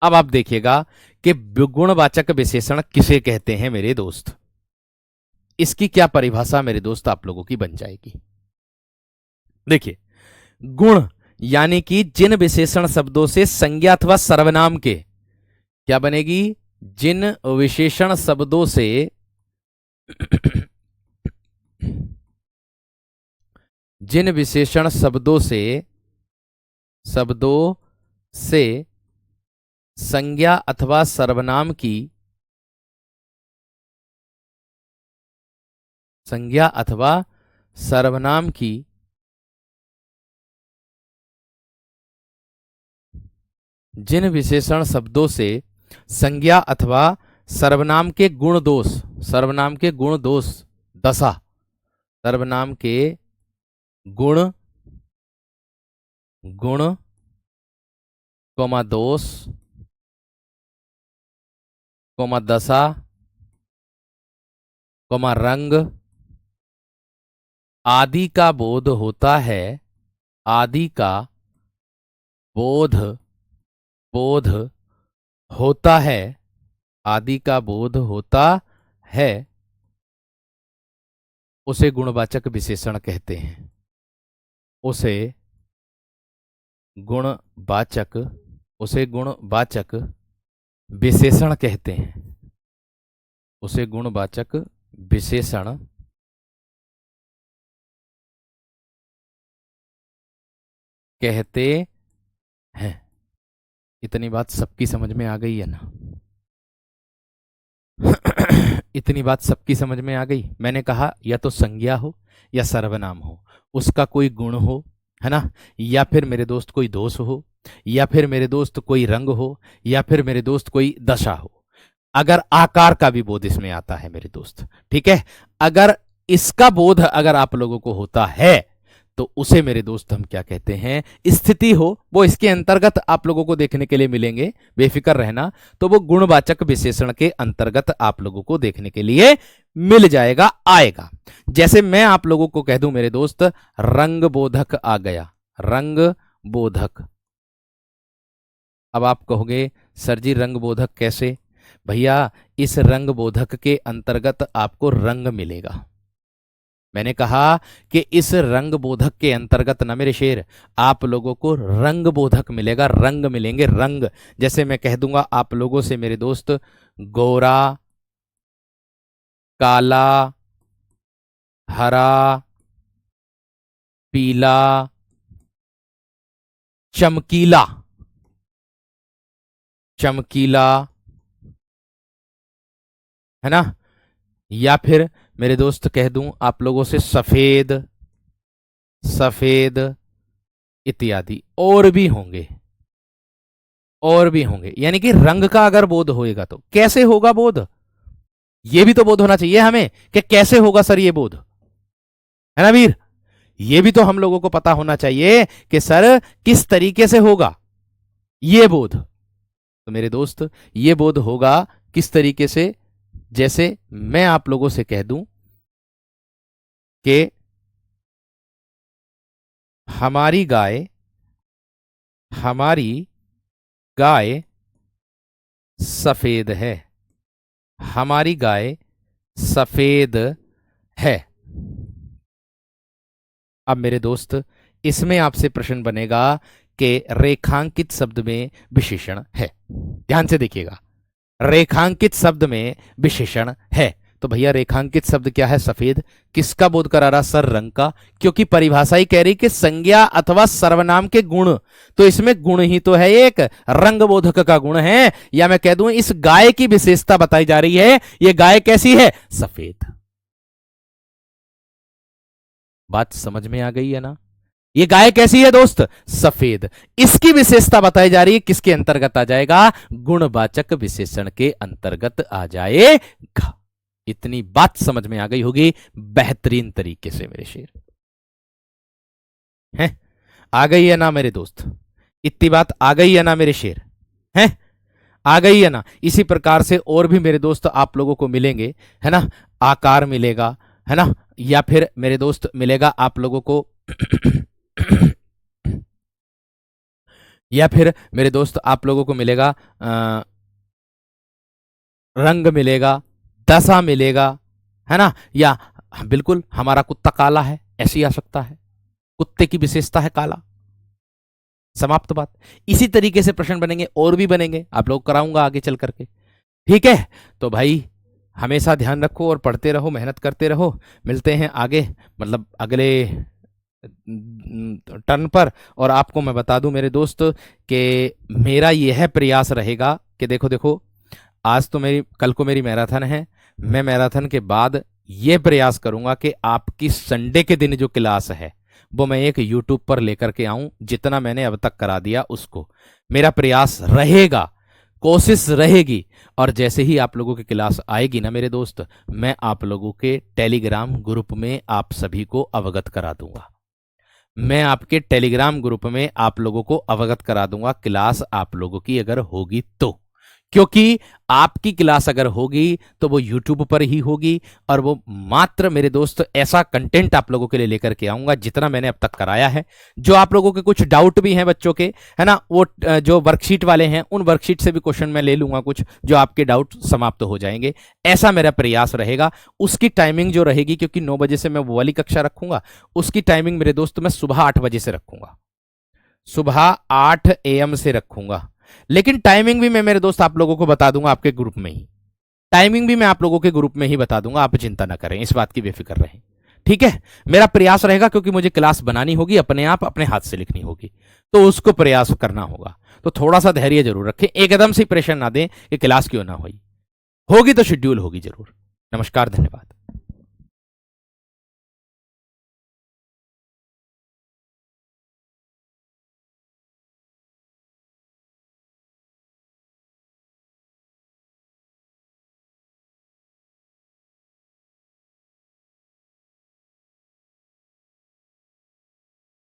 [SPEAKER 1] अब आप देखिएगा कि गुणवाचक विशेषण किसे कहते हैं मेरे दोस्त। इसकी क्या परिभाषा मेरे दोस्त आप लोगों की बन जाएगी। देखिए, गुण यानी कि जिन विशेषण शब्दों से संज्ञा अथवा सर्वनाम के, क्या बनेगी? जिन विशेषण शब्दों से जिन विशेषण शब्दों से संज्ञा अथवा सर्वनाम की संज्ञा अथवा सर्वनाम की जिन विशेषण शब्दों से संज्ञा अथवा सर्वनाम के गुण दोष, सर्वनाम के गुण दोष दशा, सर्वनाम के गुण कोमा दोष कोमा दशा कोमा रंग आदि का बोध होता है, आदि का बोध होता है, आदि का बोध होता है, उसे गुणवाचक विशेषण कहते हैं। उसे गुणवाचक विशेषण कहते हैं। उसे गुणवाचक विशेषण कहते हैं। इतनी बात सबकी समझ में आ गई है ना? इतनी बात सबकी समझ में आ गई। मैंने कहा या तो संज्ञा हो या सर्वनाम हो, उसका कोई गुण हो, है ना, या फिर मेरे दोस्त कोई दोष हो, या फिर मेरे दोस्त कोई रंग हो, या फिर मेरे दोस्त कोई दशा हो। अगर आकार का भी बोध इसमें आता है मेरे दोस्त, ठीक है, अगर इसका बोध अगर आप लोगों को होता है तो उसे मेरे दोस्त हम क्या कहते हैं? स्थिति हो, वो इसके अंतर्गत आप लोगों को देखने के लिए मिलेंगे, बेफिक्र रहना। तो वो गुणवाचक विशेषण के अंतर्गत आप लोगों को देखने के लिए मिल जाएगा, आएगा। जैसे मैं आप लोगों को कह दूं मेरे दोस्त, रंग बोधक आ गया, रंग बोधक। अब आप कहोगे सर जी रंग बोधक कैसे? भैया, इस रंग बोधक के अंतर्गत आपको रंग मिलेगा। मैंने कहा कि इस रंग बोधक के अंतर्गत ना मेरे शेर, आप लोगों को रंग बोधक मिलेगा, रंग मिलेंगे, रंग। जैसे मैं कह दूंगा आप लोगों से मेरे दोस्त, गोरा, काला, हरा, पीला, चमकीला, चमकीला, है ना? या फिर मेरे दोस्त कह दूं आप लोगों से सफेद, सफेद इत्यादि, और भी होंगे, और भी होंगे। यानी कि रंग का अगर बोध होएगा तो कैसे होगा बोध, ये भी तो बोध होना चाहिए हमें कि कैसे होगा सर ये बोध, है ना वीर? ये भी तो हम लोगों को पता होना चाहिए कि सर किस तरीके से होगा ये बोध। तो मेरे दोस्त ये बोध होगा किस तरीके से? जैसे मैं आप लोगों से कह दूं कि हमारी गाय, हमारी गाय सफेद है, हमारी गाय सफेद है। अब मेरे दोस्त इसमें आपसे प्रश्न बनेगा कि रेखांकित शब्द में विशेषण है। ध्यान से देखिएगा, रेखांकित शब्द में विशेषण है। तो भैया रेखांकित शब्द क्या है? सफेद। किसका बोध करा रहा? सर रंग का। क्योंकि परिभाषा ही कह रही कि संज्ञा अथवा सर्वनाम के गुण, तो इसमें गुण ही तो है, एक रंग बोधक का गुण है। या मैं कह दूं इस गाय की विशेषता बताई जा रही है, ये गाय कैसी है? सफेद। बात समझ में आ गई है ना? ये गाय कैसी है दोस्त? सफेद। इसकी विशेषता बताई जा रही है, किसके अंतर्गत आ जाएगा? गुणवाचक विशेषण के अंतर्गत आ जाएगा। इतनी बात समझ में आ गई होगी बेहतरीन तरीके से मेरे शेर, हैं? आ गई है ना मेरे दोस्त? इतनी बात आ गई है ना मेरे शेर, हैं? आ गई है ना? इसी प्रकार से और भी मेरे दोस्त आप लोगों को मिलेंगे, है ना? आकार मिलेगा, है ना? या फिर मेरे दोस्त मिलेगा आप लोगों को या फिर मेरे दोस्त आप लोगों को मिलेगा रंग मिलेगा, दशा मिलेगा, है ना? या बिल्कुल हमारा कुत्ता काला है, ऐसी आ सकता है, कुत्ते की विशेषता है काला। समाप्त बात। इसी तरीके से प्रश्न बनेंगे, और भी बनेंगे, आप लोग कराऊंगा आगे चल करके। ठीक है? तो भाई हमेशा ध्यान रखो और पढ़ते रहो, मेहनत करते रहो। मिलते हैं आगे, मतलब अगले टर्न पर। और आपको मैं बता दूं मेरे दोस्त कि मेरा यह प्रयास रहेगा कि देखो देखो, आज तो मेरी, कल को मेरी मैराथन है। मैं मैराथन के बाद यह प्रयास करूंगा कि आपकी संडे के दिन जो क्लास है वो मैं एक यूट्यूब पर लेकर के आऊं, जितना मैंने अब तक करा दिया उसको। मेरा प्रयास रहेगा, कोशिश रहेगी। और जैसे ही आप लोगों की क्लास आएगी ना मेरे दोस्त, मैं आप लोगों के टेलीग्राम ग्रुप में आप सभी को अवगत करा दूंगा। मैं आपके टेलीग्राम ग्रुप में आप लोगों को अवगत करा दूंगा, क्लास आप लोगों की अगर होगी तो। क्योंकि आपकी क्लास अगर होगी तो वो यूट्यूब पर ही होगी, और वो मात्र मेरे दोस्त ऐसा कंटेंट आप लोगों के लिए लेकर के आऊंगा जितना मैंने अब तक कराया है। जो आप लोगों के कुछ डाउट भी हैं बच्चों के, है ना, वो जो वर्कशीट वाले हैं उन वर्कशीट से भी क्वेश्चन मैं ले लूंगा कुछ, जो आपके डाउट समाप्त हो जाएंगे। ऐसा मेरा प्रयास रहेगा। उसकी टाइमिंग जो रहेगी, क्योंकि 9 बजे से मैं वो वाली कक्षा रखूंगा, उसकी टाइमिंग मेरे दोस्त मैं सुबह 8 बजे से रखूंगा, सुबह 8 AM से रखूंगा। लेकिन टाइमिंग भी मैं मेरे दोस्त आप लोगों को बता दूंगा आपके ग्रुप में ही, टाइमिंग भी मैं आप लोगों के ग्रुप में ही बता दूंगा, आप चिंता ना करें, इस बात की बेफिक्र रहें। ठीक है? मेरा प्रयास रहेगा, क्योंकि मुझे क्लास बनानी होगी, अपने आप अपने हाथ से लिखनी होगी, तो उसको प्रयास करना होगा। तो थोड़ा सा धैर्य जरूर रखें, एकदम से प्रेशर ना दें कि क्लास क्यों ना हुई, होगी तो शेड्यूल होगी जरूर। नमस्कार, धन्यवाद।